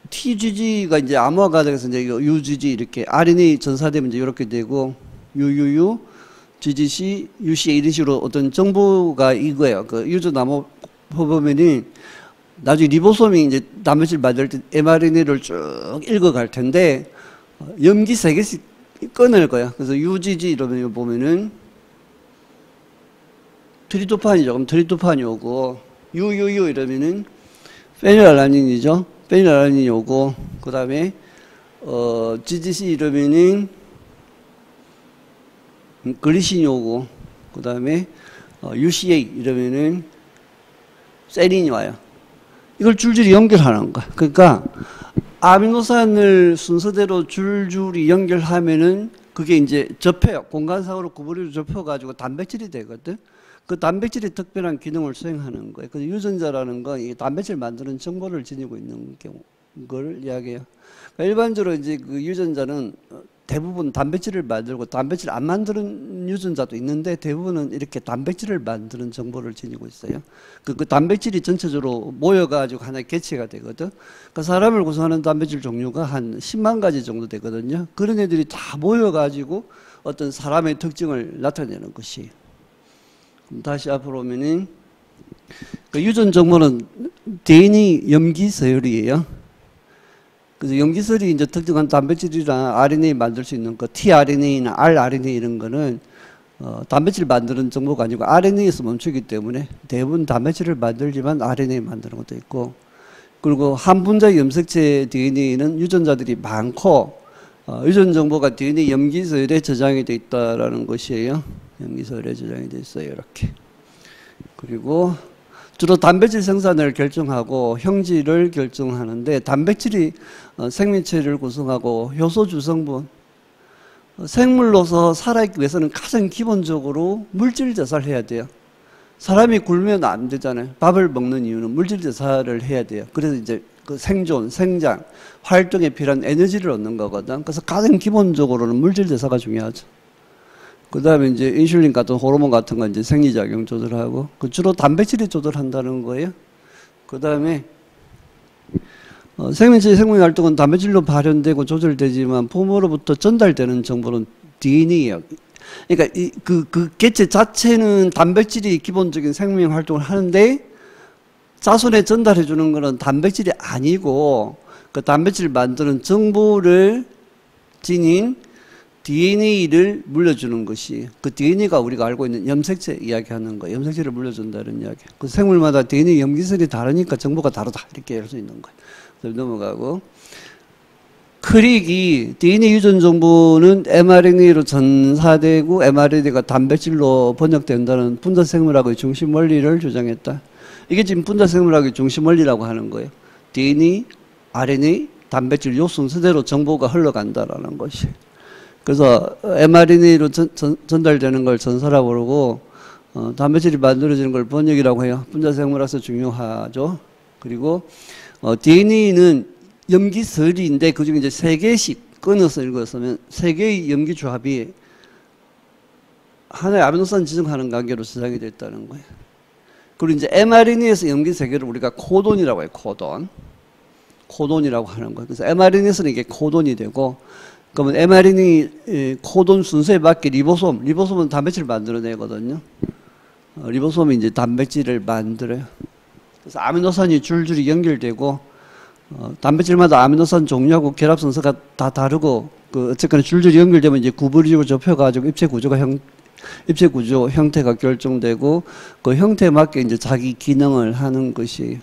TGG가 이제 암호화 과정에서 이제 UGG 이렇게 RNA 전사되면 이제 이렇게 되고 UUU, GGC, UCA 이런 식으로 어떤 정보가 이거예요. 그 유전 암호 보면은 나중에 리보솜이 이제 단백질 만들 때 mRNA를 쭉 읽어갈 텐데 염기 3개씩 꺼낼 거야. 그래서 UGG 이러면 보면은 트리토판이죠. 그럼 트리토판이 오고 UUU 이러면은 페닐알라닌이죠. 페닐알라닌이 오고 그 다음에 GGC 이러면은 글리신이 오고 그 다음에 UCA 이러면은 세린이 와요. 이걸 줄줄이 연결하는 거야. 그러니까 아미노산을 순서대로 줄줄이 연결하면은 그게 이제 접혀요. 공간상으로 구부리로 접혀가지고 단백질이 되거든. 그 단백질이 특별한 기능을 수행하는 거예요. 그래서 유전자라는 건 이 단백질 만드는 정보를 지니고 있는 걸 이야기해요. 그러니까 일반적으로 이제 그 유전자는 대부분 단백질을 만들고 단백질 안 만드는 유전자도 있는데 대부분은 이렇게 단백질을 만드는 정보를 지니고 있어요. 그 단백질이 전체적으로 모여가지고 하나의 개체가 되거든. 그러니까 사람을 구성하는 단백질 종류가 한 10만 가지 정도 되거든요. 그런 애들이 다 모여가지고 어떤 사람의 특징을 나타내는 것이에요. 다시 앞으로 오면은 그 유전 정보는 DNA 염기 서열이에요. 그래서 염기설이 이제 특정한 단백질이나 RNA 만들 수 있는 거, tRNA나 rRNA 이런 거는 단백질 만드는 정보가 아니고 RNA에서 멈추기 때문에 대부분 단백질을 만들지만 RNA 만드는 것도 있고, 그리고 한 분자 염색체 DNA는 유전자들이 많고 유전 정보가 DNA 염기서열에 저장이 되어 있다라는 것이에요. 염기서열에 저장이 되어 있어요. 이렇게. 그리고 주로 단백질 생산을 결정하고 형질을 결정하는데 단백질이 생명체를 구성하고 효소 주성분, 생물로서 살아있기 위해서는 가장 기본적으로 물질 대사를 해야 돼요. 사람이 굶으면 안 되잖아요. 밥을 먹는 이유는 물질 대사를 해야 돼요. 그래서 이제 그 생존, 생장, 활동에 필요한 에너지를 얻는 거거든. 그래서 가장 기본적으로는 물질 대사가 중요하죠. 그 다음에 이제 인슐린 같은 호르몬 같은 건 이제 생리작용 조절하고, 그 주로 단백질이 조절한다는 거예요. 그 다음에 생명체의 생명 활동은 단백질로 발현되고 조절되지만 부모로부터 전달되는 정보는 DNA예요. 그러니까 그 개체 자체는 단백질이 기본적인 생명 활동을 하는데 자손에 전달해 주는 거는 단백질이 아니고 그 단백질 만드는 정보를 지닌 DNA를 물려주는 것이, 그 DNA가 우리가 알고 있는 염색체 이야기하는 거, 염색체를 물려준다는 이야기. 그 생물마다 DNA 염기설이 다르니까 정보가 다르다 이렇게 할 수 있는 거예요. 그래서 넘어가고, 크릭이 DNA 유전 정보는 mRNA로 전사되고 mRNA가 단백질로 번역된다는 분자 생물학의 중심 원리를 주장했다. 이게 지금 분자생물학의 중심 원리라고 하는 거예요. DNA, RNA, 단백질 요 순서대로 정보가 흘러간다라는 것이. 그래서 mRNA로 전달되는 걸 전사라고 그러고, 단백질이 만들어지는 걸 번역이라고 해요. 분자생물학에서 중요하죠. 그리고 DNA는 염기설인데 그중에 이제 3개씩 끊어서 읽었으면 3개의 염기 조합이 하나의 아미노산 지정하는 관계로 저장이 됐다는 거예요. 그리고 이제 mRNA에서 염기 3개를 우리가 코돈이라고 해요. 코돈이라고 하는 거예요. 그래서 mRNA에서는 이게 코돈이 되고, 그러면 mRNA 코돈 순서에 맞게 리보솜은 단백질을 만들어내거든요. 리보솜이 이제 단백질을 만들어요. 그래서 아미노산이 줄줄이 연결되고, 단백질마다 아미노산 종류하고 결합 순서가 다 다르고, 어쨌거나 줄줄이 연결되면 이제 구부리고 좁혀가지고 입체 구조 형태가 결정되고, 그 형태에 맞게 이제 자기 기능을 하는 것이.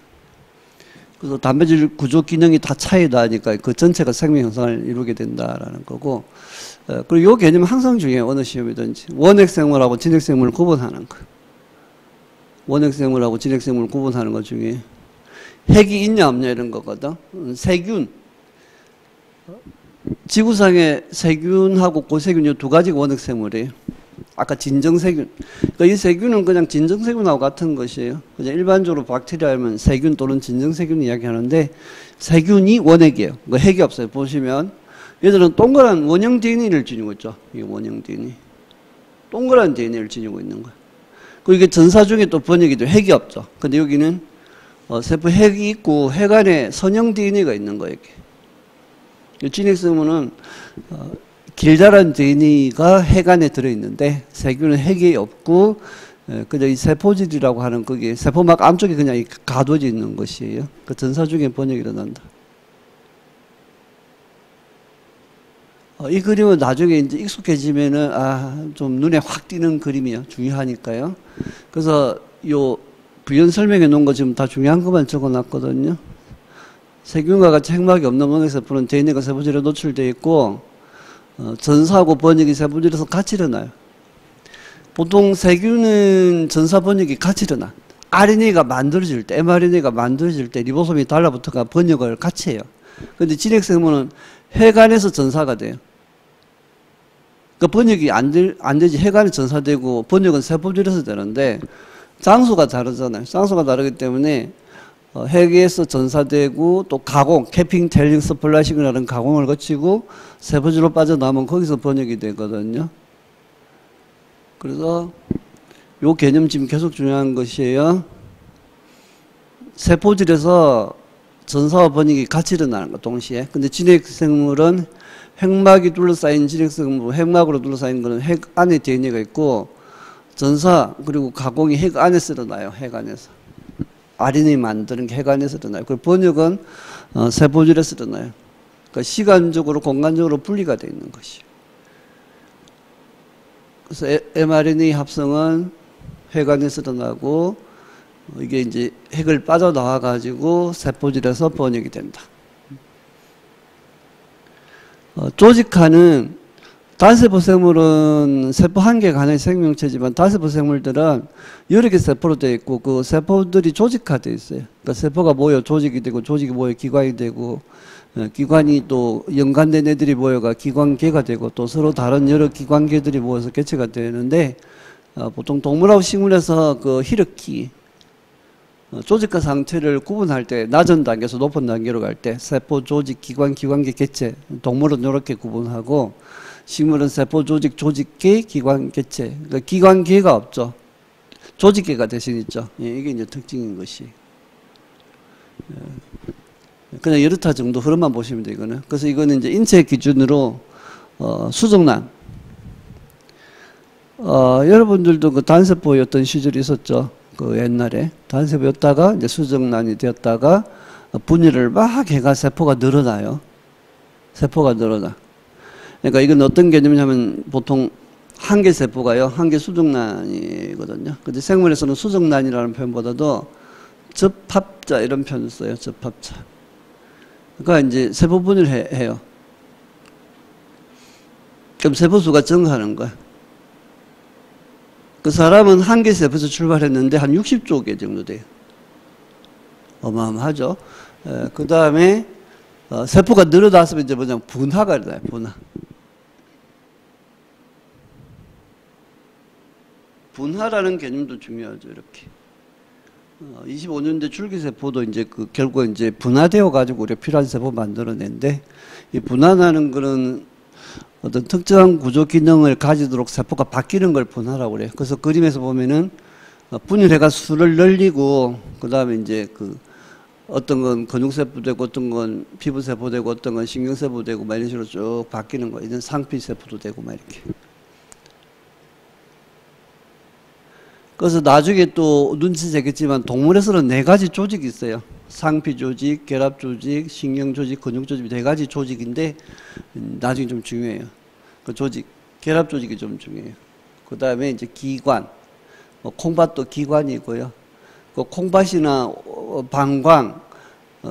그래서 단백질 구조 기능이 다 차이 나니까 그 전체가 생명 현상을 이루게 된다라는 거고, 그리고 이 개념은 항상 중요해요. 어느 시험이든지. 원핵생물하고 진핵생물을 구분하는 거. 원핵생물하고 진핵생물을 구분하는 것 중에 핵이 있냐 없냐 이런 거거든. 세균. 지구상에 세균하고 고세균 이 두 가지가 원핵생물이에요. 아까 진정세균. 그러니까 이 세균은 그냥 진정세균하고 같은 것이에요. 그냥 일반적으로 박테리아면 세균 또는 진정세균 이야기하는데, 세균이 원핵이에요. 그 핵이 없어요. 보시면 얘들은 동그란 원형 DNA를 지니고 있죠. 이게 원형 DNA. 동그란 DNA를 지니고 있는 거예요. 그리고 이게 전사 중에 또 번역이 돼. 핵이 없죠. 근데 여기는 세포 핵이 있고 핵 안에 선형 DNA가 있는 거예요. 이게. 진핵생물은 길다란 DNA가 핵 안에 들어있는데, 세균은 핵이 없고 그냥 이 세포질이라고 하는 거기 세포막 안쪽에 그냥 가둬져 있는 것이에요. 그 전사 중에 번역이 일어난다. 이 그림은 나중에 이제 익숙해지면은 좀 눈에 확 띄는 그림이에요. 중요하니까요. 그래서 요 부연 설명해 놓은 거 지금 다 중요한 것만 적어 놨거든요. 세균과 같이 핵막이 없는 원핵세포는 DNA가 세포질에 노출되어 있고, 전사하고 번역이 세포질에서 같이 일어나요. 보통 세균은 전사 번역이 같이 일어나. RNA가 만들어질 때, mRNA가 만들어질 때 리보솜이 달라붙어가 번역을 같이 해요. 근데 진핵생물은 핵 안에서 전사가 돼요. 그러니까 번역이 안 되지. 핵 안에 전사되고 번역은 세포질에서 되는데 장소가 다르잖아요. 장소가 다르기 때문에 핵에서 전사되고 또 가공, 캐핑, 텔링, 스플라싱이라는 가공을 거치고 세포질로 빠져나오면 거기서 번역이 되거든요. 그래서 요 개념 지금 계속 중요한 것이에요. 세포질에서 전사와 번역이 같이 일어나는 거 동시에. 근데 진핵생물은 핵막이 둘러싸인 진핵생물, 핵막으로 둘러싸인 거는 핵 안에 DNA가 있고, 전사 그리고 가공이 핵 안에서 일어나요. 핵 안에서. RNA 만드는 게 핵 안에서 일어나요. 그 번역은 세포질에서 일어나요. 그러니까 시간적으로 공간적으로 분리가 되어 있는 것이에요. 그래서 mRNA 합성은 핵 안에서 일어나고, 이게 이제 핵을 빠져나와 가지고 세포질에서 번역이 된다. 조직화는 단세포 생물은 세포 한 개가 하나의 생명체지만, 단세포 생물들은 여러 개 세포로 되어 있고, 그 세포들이 조직화되어 있어요. 그러니까 세포가 모여 조직이 되고, 조직이 모여 기관이 되고, 기관이 또 연관된 애들이 모여가 기관계가 되고, 또 서로 다른 여러 기관계들이 모여서 개체가 되는데, 보통 동물하고 식물에서 그 히르키, 조직화 상태를 구분할 때 낮은 단계에서 높은 단계로 갈 때 세포, 조직, 기관, 기관계, 개체, 동물은 이렇게 구분하고, 식물은 세포, 조직, 조직계, 기관, 개체. 그러니까 기관계가 없죠. 조직계가 대신 있죠. 이게 이제 특징인 것이. 그냥 열흘타 정도 흐름만 보시면 돼요, 이거는. 그래서 이거는 이제 인체 기준으로 수정란. 여러분들도 그 단세포였던 시절이 있었죠. 그 옛날에 단세포였다가 이제 수정란이 되었다가 분열을 막 해가 세포가 늘어나요. 세포가 늘어나. 그러니까 이건 어떤 개념이냐면 보통 한 개 세포가요, 한 개 수정란이거든요. 근데 생물에서는 수정란이라는 표현보다도 접합자 이런 표현을 써요. 접합자. 그러니까 이제 세포 분열을 해요. 그럼 세포수가 증가하는 거야. 그 사람은 한 개 세포에서 출발했는데 한 60조 개 정도 돼요. 어마어마하죠. 그 다음에 세포가 늘어났으면 이제 뭐냐면 분화가 일어나요. 분화. 분화라는 개념도 중요하죠. 이렇게 25년대 줄기세포도 이제 결국 이제 분화되어 가지고 우리가 필요한 세포 만들어낸데, 이 분화라는 거는 어떤 특정한 구조 기능을 가지도록 세포가 바뀌는 걸 분화라고 그래요. 그래서 그림에서 보면은 분열해가 수를 늘리고, 그 다음에 이제 어떤 건 근육세포 되고, 어떤 건 피부세포 되고, 어떤 건 신경세포 되고, 막 이런 식으로 쭉 바뀌는 거. 이런 상피세포도 되고, 막 이렇게. 그래서 나중에 또 눈치채겠지만 동물에서는 4가지 조직이 있어요. 상피 조직, 결합 조직, 신경 조직, 근육 조직 4가지 조직인데 나중에 좀 중요해요. 그 조직, 결합 조직이 좀 중요해요. 그 다음에 이제 기관, 콩팥도 기관이고요. 그 콩팥이나 방광,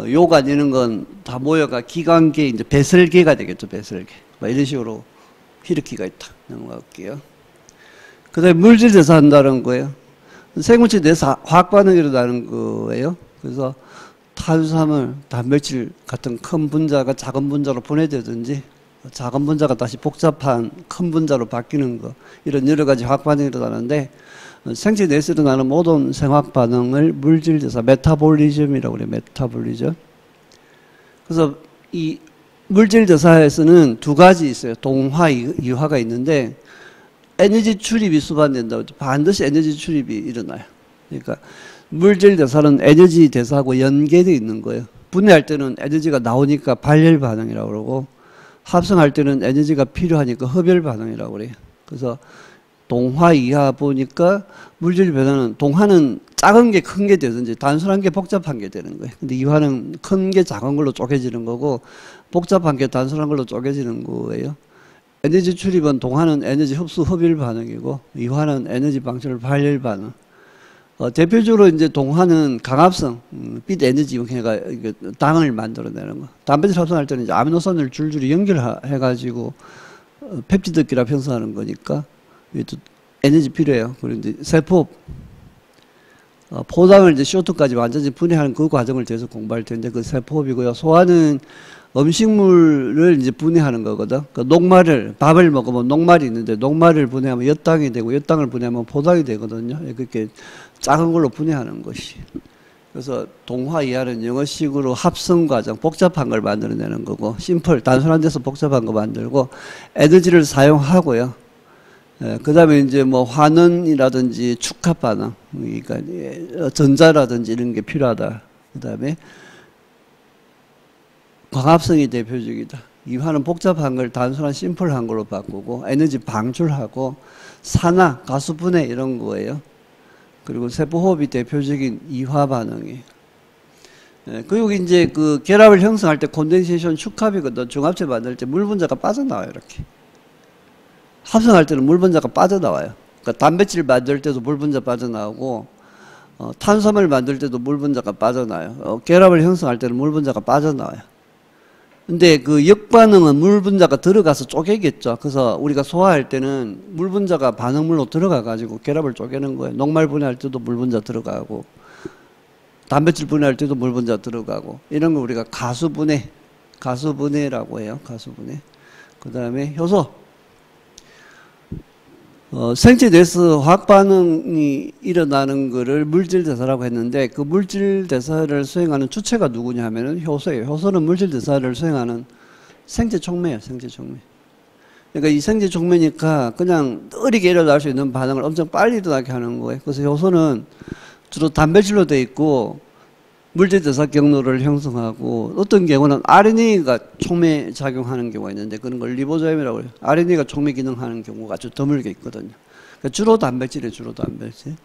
요관 이런 건 다 모여가 기관계, 이제 배설계가 되겠죠. 배설계. 이런 식으로 히르키가 있다. 넘어갈게요. 그 다음에 물질 대사한다는 거예요. 생물체 내에서 화학 반응이 일어나는 거예요. 그래서 탄수화물, 단백질 같은 큰 분자가 작은 분자로 분해되든지, 작은 분자가 다시 복잡한 큰 분자로 바뀌는 거, 이런 여러 가지 화학 반응이 일어나는데, 생체 내에서 일어나는 모든 생화학 반응을 물질 대사, 메타볼리즘이라고 그래요. 메타볼리즘. 그래서 이 물질 대사에서는 2가지 있어요. 동화, 이화가 있는데, 에너지 출입이 수반된다고 했죠. 반드시 에너지 출입이 일어나요. 그러니까 물질 대사는 에너지 대사하고 연계되어 있는 거예요. 분해할 때는 에너지가 나오니까 발열 반응이라고 그러고, 합성할 때는 에너지가 필요하니까 흡열 반응이라고 그래요. 그래서 동화, 이화 보니까 물질 변화는, 동화는 작은 게 큰 게 되든지 단순한 게 복잡한 게 되는 거예요. 근데 이화는 큰 게 작은 걸로 쪼개지는 거고, 복잡한 게 단순한 걸로 쪼개지는 거예요. 에너지 출입은 동화는 에너지 흡수 흡일 반응이고, 이화는 에너지 방출 발열 반응. 대표적으로 이제 동화는 강합성, 빛 에너지 형태가 당을 만들어내는 거. 단백질 합성할 때는 이제 아미노산을 줄줄이 연결해가지고 펩티드끼리 형성하는 거니까 또 에너지 필요해요. 그리고 이제 세포 포장을 이제 쇼트까지 완전히 분해하는 그 과정을 계속 공부할 텐데, 그 세포흡이고요. 소화는 음식물을 이제 분해하는 거거든. 그 녹말을, 밥을 먹으면 녹말이 있는데, 녹말을 분해하면 엿당이 되고, 엿당을 분해하면 포당이 되거든요. 그렇게 작은 걸로 분해하는 것이. 그래서 동화 이하는 영어식으로 합성 과정, 복잡한 걸 만들어내는 거고, 심플, 단순한 데서 복잡한 거 만들고, 에너지를 사용하고요. 그 다음에 이제 뭐 환원이라든지 축합 반응, 그러니까 전자라든지 이런 게 필요하다. 그 다음에 광합성이 대표적이다. 이화는 복잡한 걸 단순한 심플한 걸로 바꾸고, 에너지 방출하고, 산화, 가수 분해 이런 거예요. 그리고 세포호흡이 대표적인 이화 반응이에요. 그리고 이제 그 결합을 형성할 때 콘덴세이션 축합이거든. 중합체 만들 때 물 분자가 빠져나와요. 이렇게. 합성할 때는 물 분자가 빠져나와요. 그러니까 단백질 만들 때도 물 분자 빠져나오고, 탄수화물 만들 때도 물 분자가 빠져나와요. 결합을 형성할 때는 물 분자가 빠져나와요. 근데 그 역반응은 물 분자가 들어가서 쪼개겠죠. 그래서 우리가 소화할 때는 물 분자가 반응물로 들어가 가지고 결합을 쪼개는 거예요. 녹말 분해할 때도 물 분자 들어가고, 단백질 분해할 때도 물 분자 들어가고, 이런 거 우리가 가수분해라고 해요. 가수분해. 그 다음에 효소. 생체 내에서 화학 반응이 일어나는 거를 물질 대사라고 했는데, 그 물질 대사를 수행하는 주체가 누구냐 하면은 효소예요. 효소는 물질 대사를 수행하는 생체 촉매예요. 생체 촉매. 그러니까 이 생체 촉매니까 그냥 느리게 일어날 수 있는 반응을 엄청 빨리 일어나게 하는 거예요. 그래서 효소는 주로 단백질로 되어 있고, 물질 대사 경로를 형성하고, 어떤 경우는 RNA가 촉매 작용하는 경우가 있는데, 그런 걸 리보조임이라고 해요. RNA가 촉매 기능하는 경우가 아주 드물게 있거든요. 그러니까 주로 단백질이에요. 주로 단백질.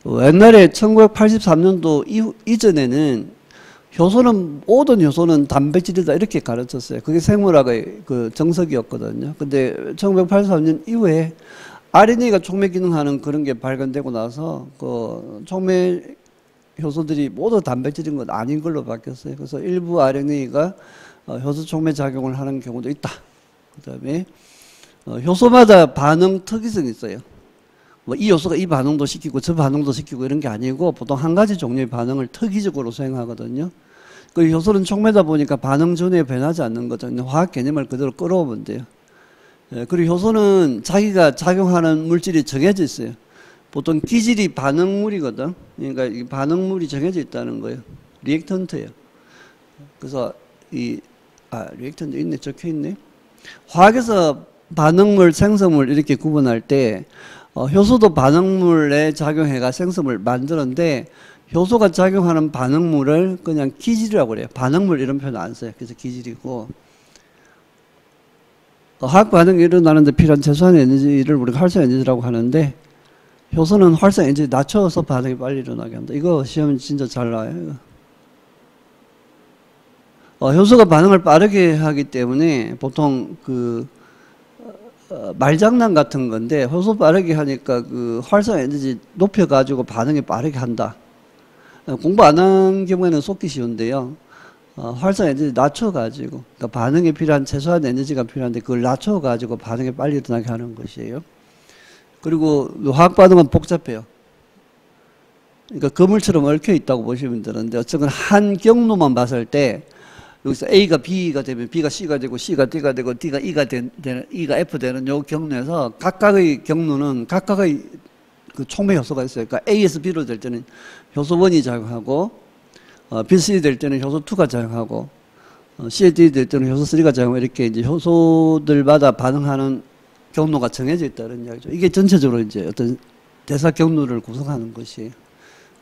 옛날에 1983년도 이전에는 효소는, 모든 효소는 단백질이다 이렇게 가르쳤어요. 그게 생물학의 그 정석이었거든요. 근데 1983년 이후에 RNA가 촉매 기능하는 그런 게 발견되고 나서 그 촉매 효소들이 모두 단백질인 건 아닌 걸로 바뀌었어요. 그래서 일부 RNA가 효소 촉매 작용을 하는 경우도 있다. 그 다음에 효소마다 반응 특이성이 있어요. 뭐 이 요소가 이 반응도 시키고 저 반응도 시키고 이런 게 아니고 보통 한 가지 종류의 반응을 특이적으로 수행하거든요. 그 효소는 촉매다 보니까 반응 전에 변하지 않는 거죠. 화학 개념을 그대로 끌어오면 돼요. 예, 그리고 효소는 자기가 작용하는 물질이 정해져 있어요. 보통 기질이 반응물이거든. 그러니까 이 반응물이 정해져 있다는 거예요. 리액턴트예요. 그래서 리액턴트 있네, 적혀 있네. 화학에서 반응물, 생성물 이렇게 구분할 때 효소도 반응물에 작용해가 생성물 만드는데 효소가 작용하는 반응물을 그냥 기질이라고 그래요. 반응물 이런 표현 안 써요. 그래서 기질이고 화학 반응이 일어나는데 필요한 최소한 에너지를 우리가 활성 에너지라고 하는데 효소는 활성 에너지 낮춰서 반응이 빨리 일어나게 한다. 이거 시험 진짜 잘 나와요. 효소가 반응을 빠르게 하기 때문에 보통 말장난 같은 건데 효소 빠르게 하니까 활성 에너지 높여가지고 반응이 빠르게 한다. 공부 안 한 경우에는 속기 쉬운데요. 활성 에너지 낮춰가지고 그러니까 반응에 필요한 최소한 에너지가 필요한데 그걸 낮춰가지고 반응이 빨리 일어나게 하는 것이에요. 그리고 화학 반응은 복잡해요. 그러니까 그물처럼 얽혀 있다고 보시면 되는데 어쨌든 한 경로만 봤을 때 여기서 A가 B가 되면 B가 C가 되고 C가 D가 되고 D가 E가 F 되는 요 경로에서 각각의 경로는 각각의 그 촉매 효소가 있어요. 그러니까 A에서 B로 될 때는 효소 1이 작용하고 B, C 될 때는 효소 2가 작용하고 C, D 될 때는 효소 3가 작용하고 이렇게 이제 효소들마다 반응하는 경로가 정해져 있다는 이야기죠. 이게 전체적으로 이제 어떤 대사 경로를 구성하는 것이에요.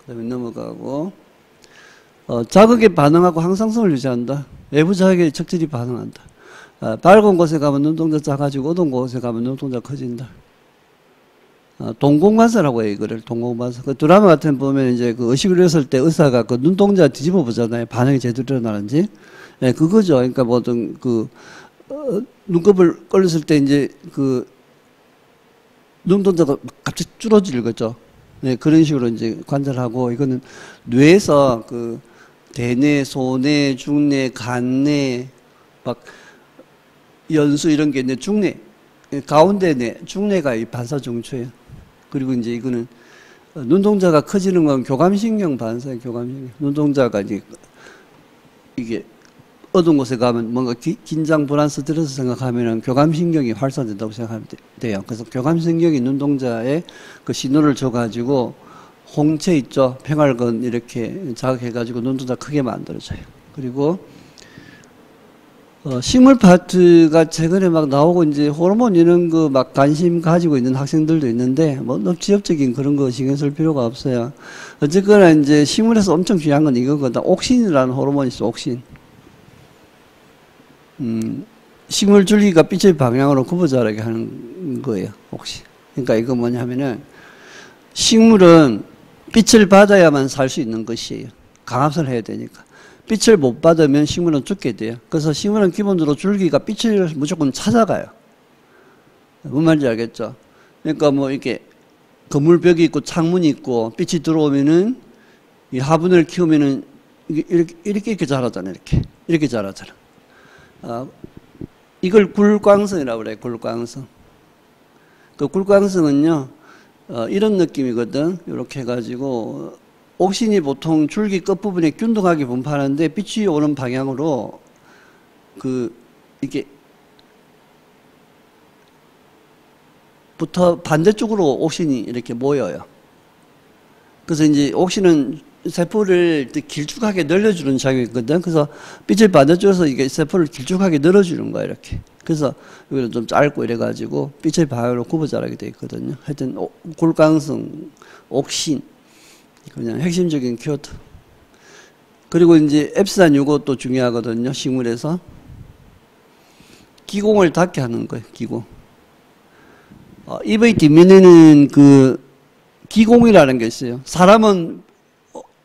그 다음에 넘어가고 자극에 반응하고 항상성을 유지한다. 외부 자극에 적절히 반응한다. 밝은 곳에 가면 눈동자 작아지고 어두운 곳에 가면 눈동자 커진다. 동공반사라고 해요, 이거를. 동공반사. 그 드라마 같은 거 보면 이제 그 의식을 했을 때 의사가 그 눈동자 뒤집어 보잖아요. 반응이 제대로 일어나는지. 예, 그거죠. 그러니까 뭐 어떤 눈곱을 걸렸을 때 이제 눈동자가 갑자기 줄어질 거죠. 네, 그런 식으로 이제 관찰하고 이거는 뇌에서 대뇌, 소뇌, 중뇌, 간뇌, 막 연수 이런 게 있는데 중뇌, 가운데 뇌, 중뇌가 이 반사 정초예요. 그리고 이제 이거는 눈동자가 커지는 건 교감신경 반사예요. 교감신경. 눈동자가 이게 어두운 곳에 가면 뭔가 긴장, 불안, 스트레스 생각하면은 교감신경이 활성화된다고 생각하면 돼요. 그래서 교감신경이 눈동자에 그 신호를 줘가지고 홍채 있죠? 평활근 이렇게 자극해가지고 눈동자 크게 만들어져요. 그리고 식물 파트가 최근에 막 나오고 이제 호르몬 이런 거 막 관심 가지고 있는 학생들도 있는데 뭐 너무 지엽적인 그런 거 신경 쓸 필요가 없어요. 어쨌거나 이제 식물에서 엄청 중요한 건 이거거든. 옥신이라는 호르몬이 있어. 옥신. 식물 줄기가 빛의 방향으로 굽어 자라게 하는 거예요. 옥신. 그러니까 이거 뭐냐면은 식물은 빛을 받아야만 살 수 있는 것이에요. 강압을 해야 되니까. 빛을 못 받으면 식물은 죽게 돼요. 그래서 식물은 기본적으로 줄기가 빛을 무조건 찾아가요. 뭔 말인지 알겠죠? 그러니까 뭐 이렇게 건물벽이 있고 창문이 있고 빛이 들어오면은 이 화분을 키우면은 이렇게 자라잖아요. 이렇게 자라잖아. 이걸 굴광성이라고 그래요. 굴광성. 그 굴광성은요, 이런 느낌이거든. 이렇게 해가지고 옥신이 보통 줄기 끝부분에 균등하게 분포하는데 빛이 오는 방향으로 이게 부터 반대쪽으로 옥신이 이렇게 모여요. 그래서 이제 옥신은 세포를 길쭉하게 늘려주는 작용이 있거든. 그래서 빛을 반대쪽에서 이게 세포를 길쭉하게 늘어주는 거야, 이렇게. 그래서 여기는 좀 짧고 이래가지고 빛의 방향으로 굽어 자라게 돼 있거든요. 하여튼 굴광성, 옥신. 그냥 핵심적인 키워드. 그리고 이제 엡시단 이것도 중요하거든요. 식물에서. 기공을 닿게 하는 거예요. 기공. 입의 뒷면에는 기공이라는 게 있어요. 사람은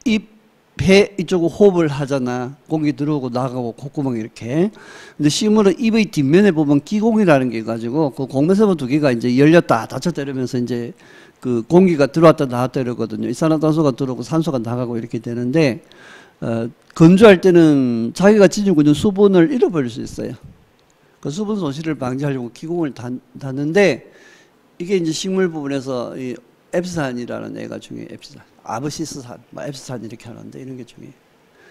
입, 배 이쪽으로 호흡을 하잖아. 공기 들어오고 나가고 콧구멍 이렇게. 근데 식물은 입의 뒷면에 보면 기공이라는 게 가지고 그 공매세포 두 개가 이제 열렸다 닫혔다 이러면서 이제 공기가 들어왔다 나왔다 이러거든요. 이산화탄소가 들어오고 산소가 나가고 이렇게 되는데 건조할 때는 자기가 지니고 있는 수분을 잃어버릴 수 있어요. 그 수분 손실을 방지하려고 기공을 닫는데 이게 이제 식물 부분에서 앱산이라는 애가 중요해요. 앱산. 아브시스산, 앱산 이렇게 하는데 이런 게 중요해요.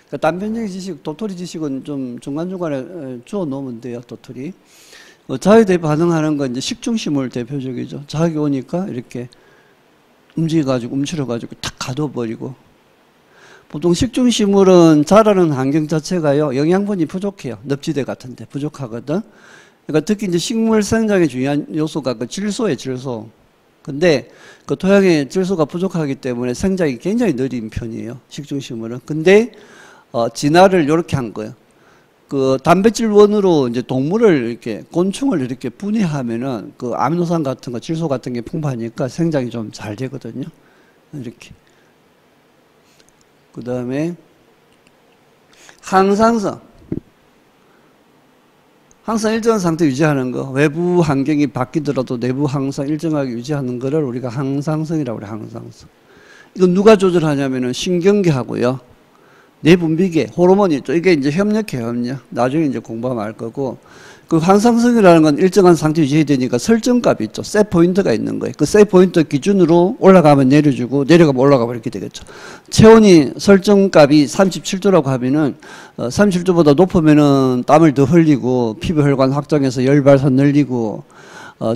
그러니까 단편적인 지식, 도토리 지식은 좀 중간중간에 주워 놓으면 돼요. 도토리. 자에 대해 반응하는 건 이제 식중식물 대표적이죠. 자기 오니까 이렇게 움직여가지고 움츠려가지고 탁 가둬버리고. 보통 식중식물은 자라는 환경 자체가요 영양분이 부족해요. 늪지대 같은데 부족하거든. 그러니까 특히 이제 식물 생장에 중요한 요소가 그 질소예요, 질소. 근데 그 토양에 질소가 부족하기 때문에 생장이 굉장히 느린 편이에요, 식중식물은. 근데 진화를 이렇게 한 거예요. 그 단백질원으로 이제 동물을 이렇게 곤충을 이렇게 분해하면은 그 아미노산 같은 거, 질소 같은 게 풍부하니까 생장이 좀 잘 되거든요. 이렇게. 그 다음에 항상성. 항상 일정한 상태 유지하는 거. 외부 환경이 바뀌더라도 내부 항상 일정하게 유지하는 거를 우리가 항상성이라고 그래요. 항상성. 이건 누가 조절하냐면은 신경계하고요. 내분비계, 호르몬이 있죠. 이게 이제 협력해요, 협력. 나중에 이제 공부하면 알 거고. 그 항상성이라는 건 일정한 상태 유지해야 되니까 설정값이 있죠. 셋 포인트가 있는 거예요. 그 셋 포인트 기준으로 올라가면 내려주고, 내려가면 올라가면 이렇게 되겠죠. 체온이 설정값이 37도라고 하면은, 37도보다 높으면은 땀을 더 흘리고, 피부 혈관 확장해서 열발산 늘리고,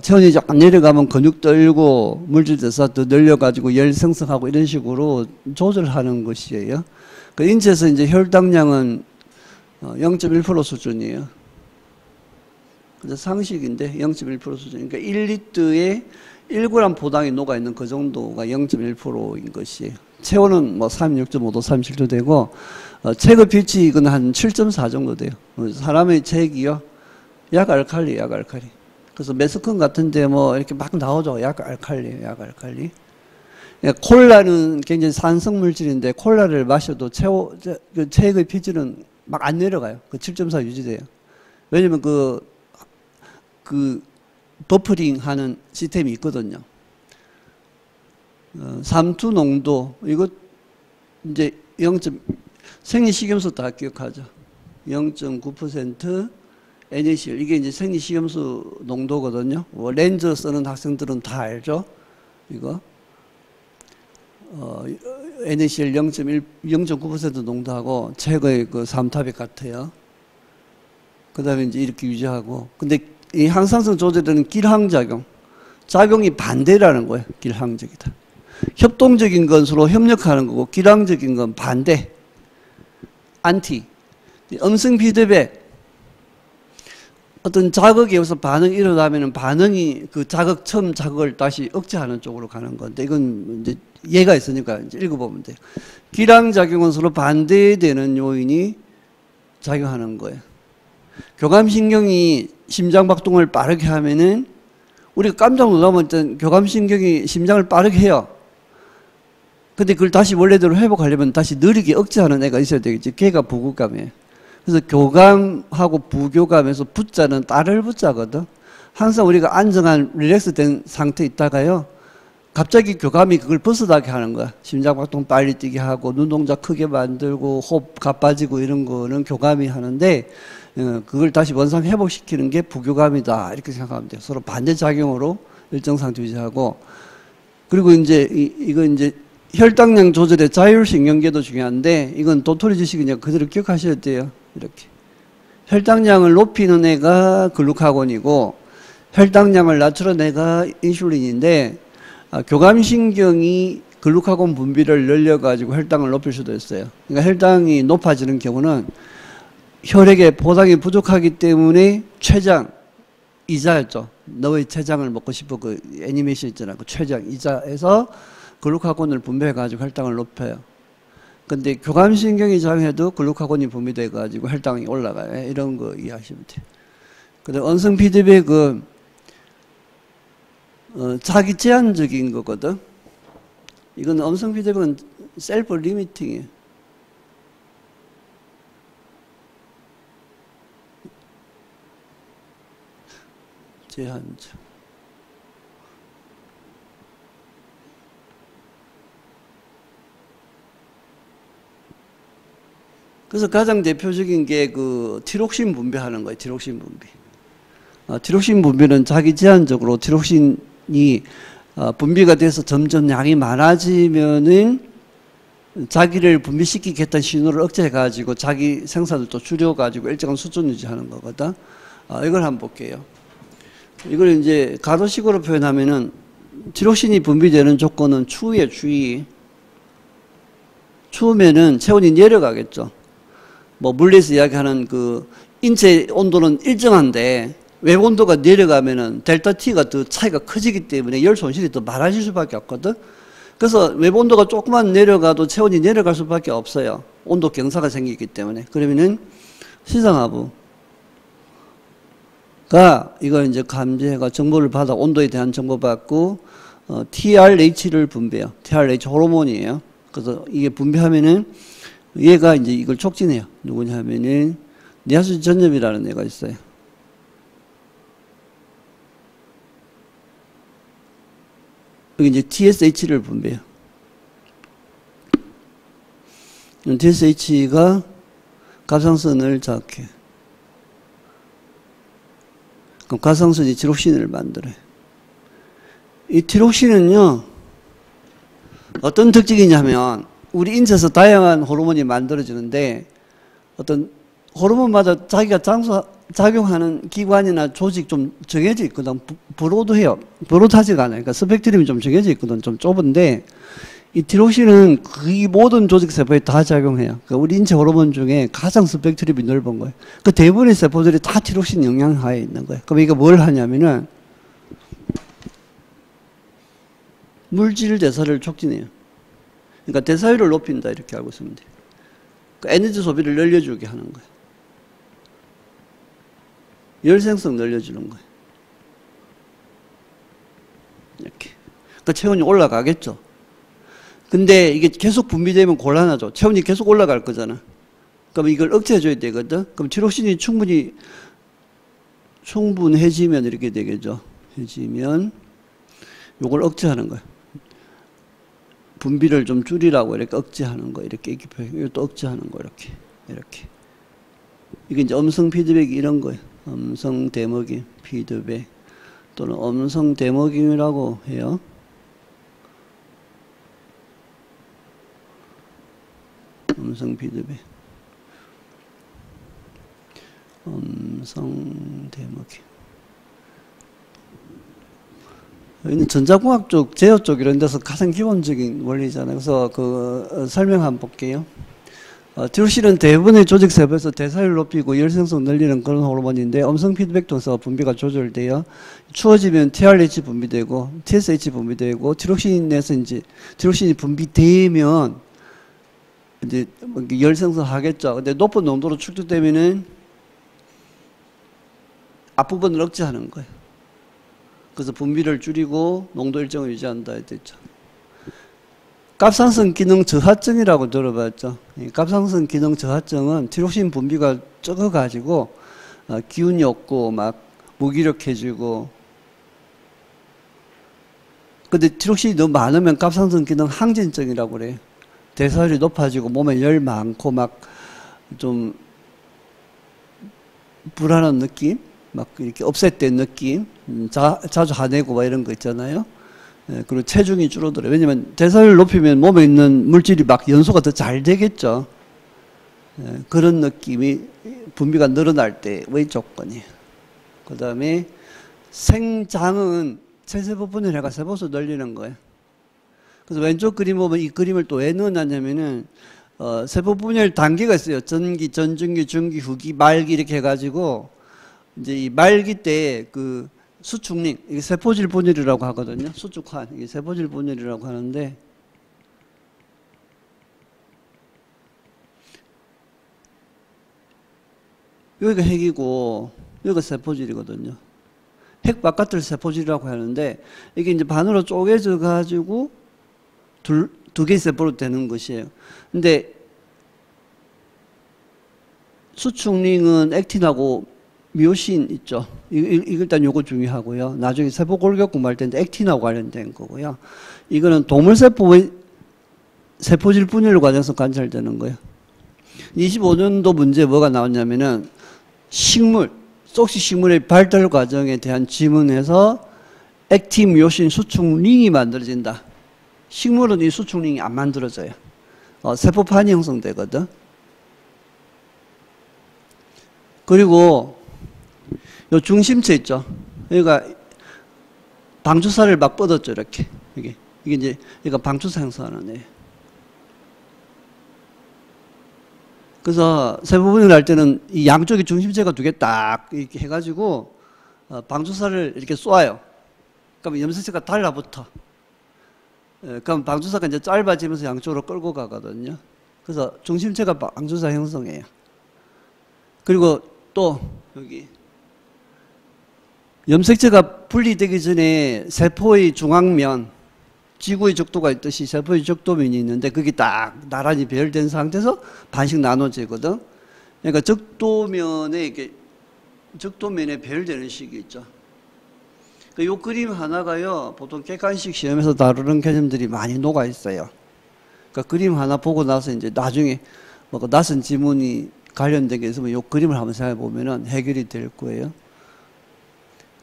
체온이 약간 내려가면 근육 떨고, 물질 대사 더 늘려가지고 열 생성하고 이런 식으로 조절하는 것이에요. 그 인체에서 이제 혈당량은 0.1% 수준이에요. 상식인데 0.1% 수준. 그러니까 1리터에 1g 포당이 녹아있는 그 정도가 0.1%인 것이에요. 체온은 뭐 36.5도, 37도 되고, 체급 비치익은 한 7.4 정도 돼요. 사람의 체액이요. 약 알칼리, 약 알칼리. 그래서 메스컨 같은데 뭐 이렇게 막 나오죠. 약 알칼리, 약 알칼리. 콜라는 굉장히 산성 물질인데 콜라를 마셔도 체액의 피질은 막 안 내려가요. 그 7.4 유지돼요. 왜냐면 그 버퍼링 하는 시스템이 있거든요. 삼투 농도, 이거 이제 생리식염수 다 기억하죠. 0.9% NaCl, 이게 이제 생리식염수 농도거든요. 렌즈 쓰는 학생들은 다 알죠. 이거. NaCl 0.9% 농도하고 책의 그 삼탑이 같아요. 그 다음에 이제 이렇게 유지하고. 근데 이 항상성 조절에는 길항작용. 작용이 반대라는 거예요. 길항적이다. 협동적인 건 서로 협력하는 거고, 길항적인 건 반대. 안티. 음성 피드백. 어떤 자극에 의해서 반응이 일어나면 반응이 그 처음 자극을 다시 억제하는 쪽으로 가는 건데, 이건 이제 예가 있으니까 이제 읽어보면 돼요. 길항작용은 서로 반대되는 요인이 작용하는 거예요. 교감신경이 심장박동을 빠르게 하면은, 우리가 깜짝 놀라면 일단 교감신경이 심장을 빠르게 해요. 근데 그걸 다시 원래대로 회복하려면 다시 느리게 억제하는 애가 있어야 되겠지. 걔가 부교감이에요. 그래서 교감하고 부교감에서 부자는 따를 부자거든. 항상 우리가 안정한 릴렉스된 상태에 있다가요, 갑자기 교감이 그걸 벗어나게 하는 거야. 심장박동 빨리 뛰게 하고 눈동자 크게 만들고 호흡 가빠지고 이런 거는 교감이 하는데, 그걸 다시 원상 회복시키는 게 부교감이다 이렇게 생각하면 돼요. 서로 반대작용으로 일정 상태 유지하고. 그리고 이제 이거 이제 혈당량 조절의 자율신경계도 중요한데, 이건 도토리 지식이니까 그대로 기억하셔야 돼요. 이렇게 혈당량을 높이는 애가 글루카곤이고 혈당량을 낮추는 애가 인슐린인데, 교감신경이 글루카곤 분비를 늘려가지고 혈당을 높일 수도 있어요. 그러니까 혈당이 높아지는 경우는 혈액에 포당이 부족하기 때문에 췌장, 이자였죠. 너의 췌장을 먹고 싶어, 그 애니메이션 있잖아. 그 췌장, 이자에서 글루카곤을 분비해가지고 혈당을 높여요. 근데 교감신경이 작용해도 글루카곤이 분비돼가지고 혈당이 올라가요. 이런 거 이해하시면 돼요. 근데 언성 피드백은 자기 제한적인 거거든. 이건 음성 피드백은 셀프 리미팅이에요. 제한적. 그래서 가장 대표적인 게 그 티록신 분비하는 거예요. 티록신 분비. 티록신 분비는 자기 제한적으로 티록신이 분비가 돼서 점점 양이 많아지면은 자기를 분비시키겠다는 신호를 억제해가지고 자기 생산을 또 줄여가지고 일정한 수준 유지하는 거거든. 이걸 한번 볼게요. 이걸 이제 가로식으로 표현하면은 티록신이 분비되는 조건은 추위에 추위. 추우면은 체온이 내려가겠죠. 뭐 물리에서 이야기하는 그 인체 온도는 일정한데 외부 온도가 내려가면은 델타 T가 더 차이가 커지기 때문에 열 손실이 더 많아질 수밖에 없거든. 그래서 외부 온도가 조금만 내려가도 체온이 내려갈 수밖에 없어요. 온도 경사가 생기기 때문에. 그러면은 시상하부가 이걸 이제 감지해가 정보를 받아 온도에 대한 정보 받고 TRH를 분비해요. TRH 호르몬이에요. 그래서 이게 분비하면은 얘가 이제 이걸 촉진해요. 누구냐 하면은 니아수 전염이라는 애가 있어요. 여기 이제 TSH를 분비해요. TSH가 갑상선을 자극해. 그럼 갑상선이 티록신을 만들어요. 이 티록신은요, 어떤 특징이냐면, 우리 인체에서 다양한 호르몬이 만들어지는데, 어떤 호르몬마다 자기가 작용하는 기관이나 조직 좀 정해져 있거든. 브로드 해요. 브로드하지가 않아요. 그러니까 스펙트럼이 좀 정해져 있거든. 좀 좁은데, 이 티록신은 거의 모든 조직 세포에 다 작용해요. 그러니까 우리 인체 호르몬 중에 가장 스펙트럼이 넓은 거예요. 그 대부분의 세포들이 다 티록신 영향하에 있는 거예요. 그럼 이게 뭘 하냐면은, 물질 대사를 촉진해요. 그러니까 대사율을 높인다 이렇게 알고 있으면 돼요. 그러니까 에너지 소비를 늘려주게 하는 거예요. 열 생성 늘려주는 거예요. 이렇게. 그러니까 체온이 올라가겠죠. 근데 이게 계속 분비되면 곤란하죠. 체온이 계속 올라갈 거잖아. 그럼 이걸 억제해줘야 되거든. 그럼 티록신이 충분해지면 이렇게 되겠죠. 해지면 이걸 억제하는 거예요. 분비를 좀 줄이라고 이렇게 억제하는 거, 이렇게 이것도 억제하는 거, 이렇게. 이게 이제 음성 피드백이 이런 거예요. 음성 데머깅 피드백 또는 음성 데머깅이라고 해요. 음성 피드백, 음성 데머깅. 여기는 전자공학 쪽, 제어 쪽 이런 데서 가장 기본적인 원리잖아요. 그래서 설명 한번 볼게요. 티록신은 대부분의 조직 세포에서 대사율 높이고 열 생성 늘리는 그런 호르몬인데 음성 피드백 통해서 분비가 조절돼요. 추워지면 TRH 분비되고 TSH 분비되고 티록신에서 이제 티록신이 분비되면 이제 열 생성하겠죠. 근데 높은 농도로 축적되면은 앞부분을 억제하는 거예요. 그래서 분비를 줄이고 농도 일정을 유지한다 했죠. 갑상선 기능 저하증이라고 들어봤죠. 갑상선 기능 저하증은 티록신 분비가 적어가지고 기운이 없고 막 무기력해지고, 근데 티록신이 너무 많으면 갑상선 기능 항진증이라고 그래요. 대사율이 높아지고 몸에 열 많고 막 좀 불안한 느낌, 막 이렇게 업셋된 느낌, 자주 화내고 막 이런 거 있잖아요. 그리고 체중이 줄어들어요. 왜냐면 대사율 높이면 몸에 있는 물질이 막 연소가 더 잘 되겠죠. 그런 느낌이 분비가 늘어날 때의 조건이에요. 그 다음에 생장은 체세포 분열해가 세포수 늘리는 거예요. 그래서 왼쪽 그림 보면 이 그림을 또 왜 넣어놨냐면은 세포 분열 단계가 있어요. 전기, 전중기, 중기, 후기, 말기 이렇게 해가지고 이제 이 말기 때 그 수축링, 이게 세포질 분열이라고 하거든요. 수축환, 이게 세포질 분열이라고 하는데, 여기가 핵이고 여기가 세포질이거든요. 핵 바깥을 세포질이라고 하는데, 이게 이제 반으로 쪼개져 가지고 두 개의 세포로 되는 것이에요. 근데 수축링은 액틴하고 미오신 있죠. 일단 요거 중요하고요. 나중에 세포 골격 공부할 텐데 액틴하고 관련된 거고요. 이거는 동물세포의 세포질 분열 과정에서 관찰되는 거예요. 25년도 문제에 뭐가 나왔냐면은 식물, 쏙식 식물의 발달 과정에 대한 지문에서 액틴 미오신 수축링이 만들어진다. 식물은 이 수축링이 안 만들어져요. 세포판이 형성되거든. 그리고 요 중심체 있죠. 여기가 방주사를 막 뻗었죠. 이렇게. 이게 이제 여기가 방주사 형성하는 애예요. 그래서 세포 분열을 할 때는 이 양쪽에 중심체가 두 개 딱 이렇게 해가지고 방주사를 이렇게 쏘아요. 그러면 염색체가 달라붙어. 그럼 방주사가 이제 짧아지면서 양쪽으로 끌고 가거든요. 그래서 중심체가 방주사 형성해요. 그리고 또 여기 염색체가 분리되기 전에 세포의 중앙면, 지구의 적도가 있듯이 세포의 적도면이 있는데 그게 딱 나란히 배열된 상태에서 반씩 나눠지거든. 그러니까 적도면에 배열되는 식이 있죠. 이 그림 하나가요, 보통 객관식 시험에서 다루는 개념들이 많이 녹아 있어요. 그러니까 그림 하나 보고 나서 이제 나중에 뭐 낯선 지문이 관련된 게 있으면 이 그림을 한번 생각해 보면은 해결이 될 거예요.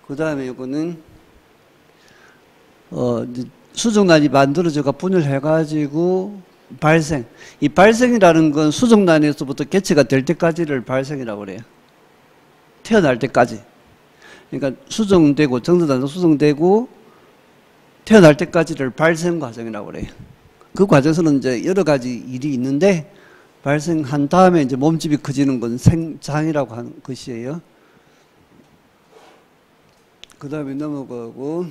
그 다음에 이거는 수정란이 만들어져가 분열해가지고 발생. 이 발생이라는 건 수정란에서부터 개체가 될 때까지를 발생이라고 그래요. 태어날 때까지. 그러니까 수정되고 정서단도 수정되고 태어날 때까지를 발생 과정이라고 그래요. 그 과정에서는 이제 여러 가지 일이 있는데 발생한 다음에 이제 몸집이 커지는 건 생장이라고 하는 것이에요. 그 다음에 넘어가고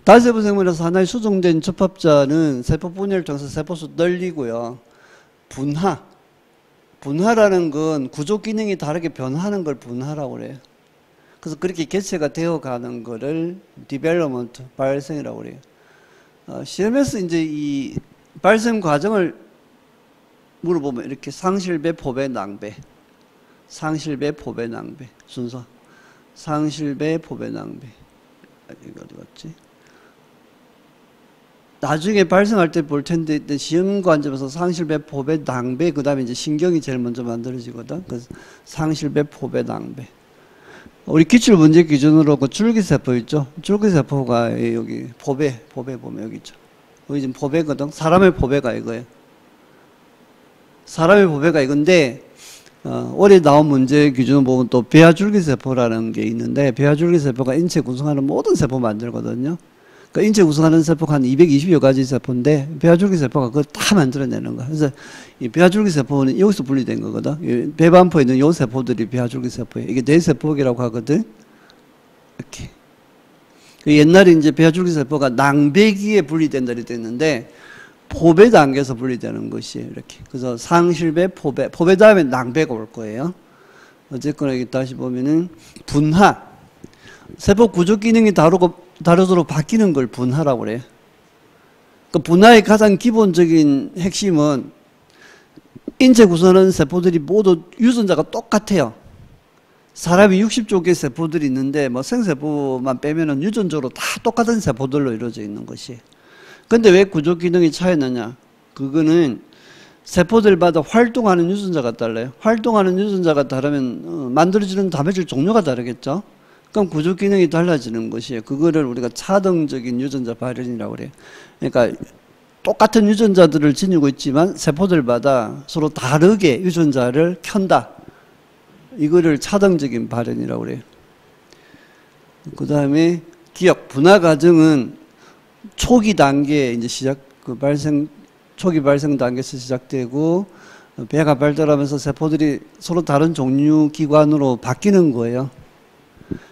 다세포 생물에서 하나의 수정된 접합자는 세포 분열을 통해서 세포수 늘리고요. 분화라는 건 구조 기능이 다르게 변하는 걸 분화라고 그래요. 그래서 그렇게 개체가 되어가는 거를 디벨롭먼트, 발생이라고 그래요. 시험에서 이제 이 발생 과정을 물어보면 이렇게 상실배, 포배, 낭배. 상실배, 포배, 낭배. 순서. 상실배, 포배, 낭배. 이거 어디 갔지? 나중에 발생할 때 볼 텐데, 시험 관점에서 상실배, 포배, 낭배, 그 다음에 이제 신경이 제일 먼저 만들어지거든. 그래서 상실배, 포배, 낭배. 우리 기출 문제 기준으로 그 줄기세포 있죠? 줄기세포가 여기 포배 보면 여기 있죠. 여기 지금 포배거든. 사람의 포배가 이거예요. 사람의 포배가 이건데, 올해 나온 문제 기준으로 보면 또 배아줄기세포라는 게 있는데, 배아줄기세포가 인체 구성하는 모든 세포 만들거든요. 그러니까 인체 구성하는 세포가 한 220여 가지 세포인데, 배아줄기세포가 그걸 다 만들어내는 거야. 그래서 이 배아줄기세포는 여기서 분리된 거거든. 배반포에 있는 요 세포들이 배아줄기세포예요. 이게 뇌세포이라고 하거든. 이렇게. 옛날에 이제 배아줄기세포가 낭배기에 분리된다 이랬는데, 포배 단계에서 분리되는 것이에요. 이렇게. 그래서 상실배, 포배 다음에 낭배가 올 거예요. 어쨌거나 여기 다시 보면은 분화. 세포 구조 기능이 다르도록 바뀌는 걸 분화라고 그래요. 그 분화의 가장 기본적인 핵심은 인체 구성하는 세포들이 모두 유전자가 똑같아요. 사람이 60조 개 세포들이 있는데 뭐 생세포만 빼면은 유전적으로 다 똑같은 세포들로 이루어져 있는 것이에요. 근데 왜 구조 기능이 차이나냐? 그거는 세포들마다 활동하는 유전자가 달라요. 활동하는 유전자가 다르면 만들어지는 단백질 종류가 다르겠죠? 그럼 구조 기능이 달라지는 것이에요. 그거를 우리가 차등적인 유전자 발현이라고 그래요. 그러니까 똑같은 유전자들을 지니고 있지만 세포들마다 서로 다르게 유전자를 켠다. 이거를 차등적인 발현이라고 그래요. 그 다음에 기억, 분화 과정은 초기 단계에 이제 초기 발생 단계에서 시작되고, 배가 발달하면서 세포들이 서로 다른 종류 기관으로 바뀌는 거예요.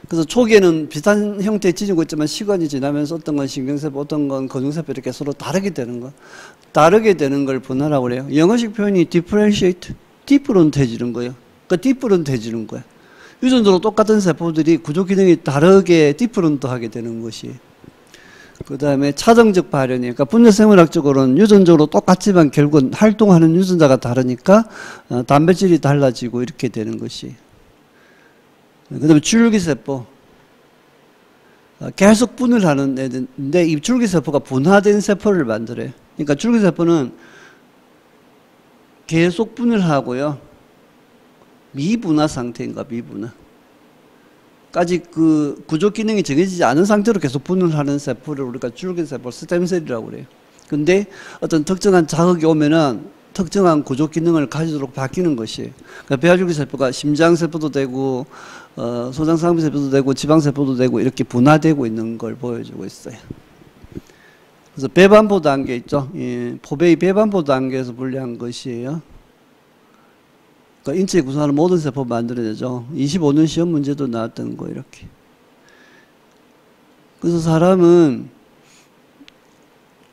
그래서 초기에는 비슷한 형태에 지니고 있지만 시간이 지나면서 어떤 건 신경세포, 어떤 건 근육세포 이렇게 서로 다르게 되는 거. 다르게 되는 걸 분화라고 그래요. 영어식 표현이 differentiate, different해지는 거예요. 그러니까 different해지는 거야. 유전적으로 똑같은 세포들이 구조 기능이 다르게 different하게 되는 것이. 그 다음에 차등적 발현이에요. 그러니까 분열생물학적으로는 유전적으로 똑같지만 결국은 활동하는 유전자가 다르니까 단백질이 달라지고 이렇게 되는 것이. 그 다음에 줄기세포. 계속 분열하는 애들인데 이 줄기세포가 분화된 세포를 만들어요. 그러니까 줄기세포는 계속 분열하고요. 미분화 상태인가, 미분화. 아직 그 구조 기능이 정해지지 않은 상태로 계속 분열하는 세포를 우리가 줄기세포, 스템셀이라고 그래요. 근데 어떤 특정한 자극이 오면은 특정한 구조 기능을 가지도록 바뀌는 것이에요. 그러니까 배아줄기세포가 심장세포도 되고, 소장상피세포도 되고, 지방세포도 되고, 이렇게 분화되고 있는 걸 보여주고 있어요. 그래서 배반포 단계 있죠. 예, 포배의 배반포 단계에서 분리한 것이에요. 그러니까 인체에 구성하는 모든 세포 만들어내죠. 25년 시험 문제도 나왔던 거 이렇게. 그래서 사람은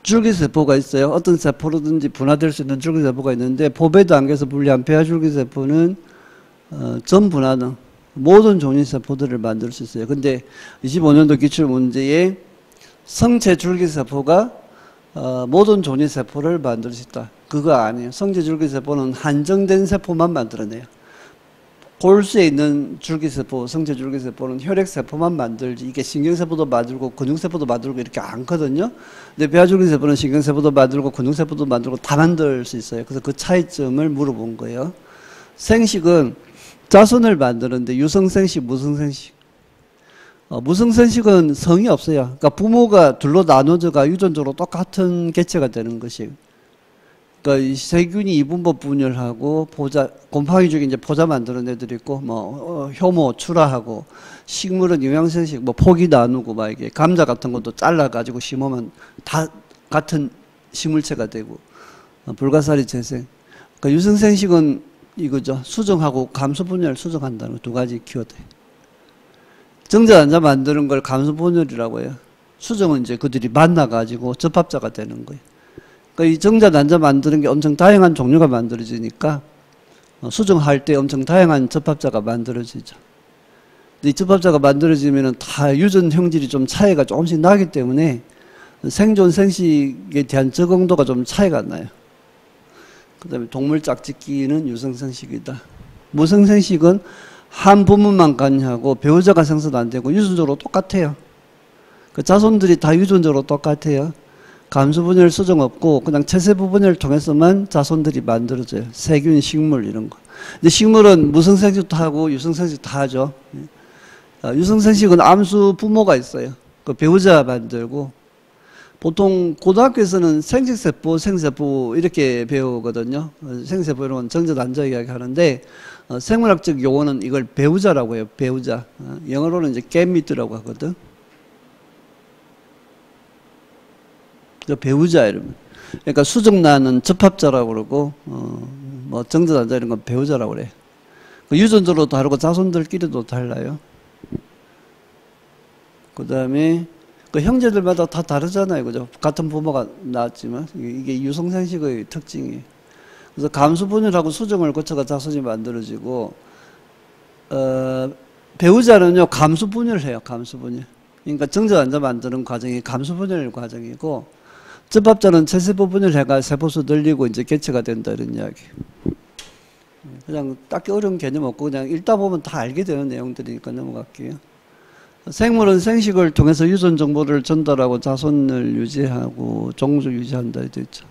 줄기세포가 있어요. 어떤 세포로든지 분화될 수 있는 줄기세포가 있는데 포배 단계에서 분리한 배아줄기세포는 전분화능 모든 종류의 세포들을 만들 수 있어요. 근데 25년도 기출문제에 성체 줄기세포가 모든 종류의 세포를 만들 수 있다. 그거 아니에요. 성체 줄기세포는 한정된 세포만 만들어내요. 골수에 있는 줄기세포, 성체 줄기세포는 혈액세포만 만들지 이게 신경세포도 만들고 근육세포도 만들고 이렇게 않거든요. 근데 배아줄기세포는 신경세포도 만들고 근육세포도 만들고 다 만들 수 있어요. 그래서 그 차이점을 물어본 거예요. 생식은 자손을 만드는데 유성생식, 무성생식. 무성생식은 성이 없어요. 그러니까 부모가 둘로 나눠져가 유전적으로 똑같은 개체가 되는 것이에요. 그러니까 세균이 이분법 분열하고 곰팡이 중에 이제 포자 만드는 애들이 있고, 효모 출하하고, 식물은 영양생식, 포기 나누고, 이게 감자 같은 것도 잘라가지고 심으면 다 같은 식물체가 되고, 불가사리 재생. 그러니까 유성생식은 이거죠. 수정하고 감수 분열 수정한다는 두 가지 키워드예요. 정자 난자 만드는 걸 감수 분열이라고 해요. 수정은 이제 그들이 만나가지고 접합자가 되는 거예요. 그러니까 이 정자 난자 만드는 게 엄청 다양한 종류가 만들어지니까 수정할 때 엄청 다양한 접합자가 만들어지죠. 근데 이 접합자가 만들어지면은 다 유전 형질이 좀 차이가 조금씩 나기 때문에 생존 생식에 대한 적응도가 좀 차이가 나요. 그 다음에 동물 짝짓기는 유성생식이다. 무성생식은 한 부모만 관여하고 배우자가 생성도 안 되고 유전적으로 똑같아요. 그 자손들이 다 유전적으로 똑같아요. 감수분열 수정 없고 그냥 체세포 분열을 통해서만 자손들이 만들어져요. 세균, 식물 이런 거. 근데 식물은 무성생식도 하고 유성생식도 하죠. 유성생식은 암수 부모가 있어요. 그 배우자 만들고 보통 고등학교에서는 생식세포, 생세포 이렇게 배우거든요. 생세포 이런 건 정자 난자 이야기 하는데 생물학적 용어는 이걸 배우자라고 해요. 배우자. 영어로는 이제 gamete라고 하거든. 배우자 이러면. 그러니까 수정란은 접합자라고 그러고 정자 난자 이런 건 배우자라고 그래요. 유전적으로 다르고 자손들끼리도 달라요. 그 다음에 그 형제들마다 다 다르잖아요. 그죠? 같은 부모가 낳았지만 이게 유성생식의 특징이에요. 그래서 감수분열하고 수정을 거쳐가 자손이 만들어지고 배우자는요 감수분열을 해요. 감수분열. 그러니까 정자 난자 만드는 과정이 감수분열 과정이고 접합자는 체세포 분열해가 세포수 늘리고 이제 개체가 된다 이런 이야기. 그냥 딱히 어려운 개념 없고 그냥 읽다 보면 다 알게 되는 내용들이니까 넘어갈게요. 생물은 생식을 통해서 유전 정보를 전달하고 자손을 유지하고 종족 유지한다 되어 있죠.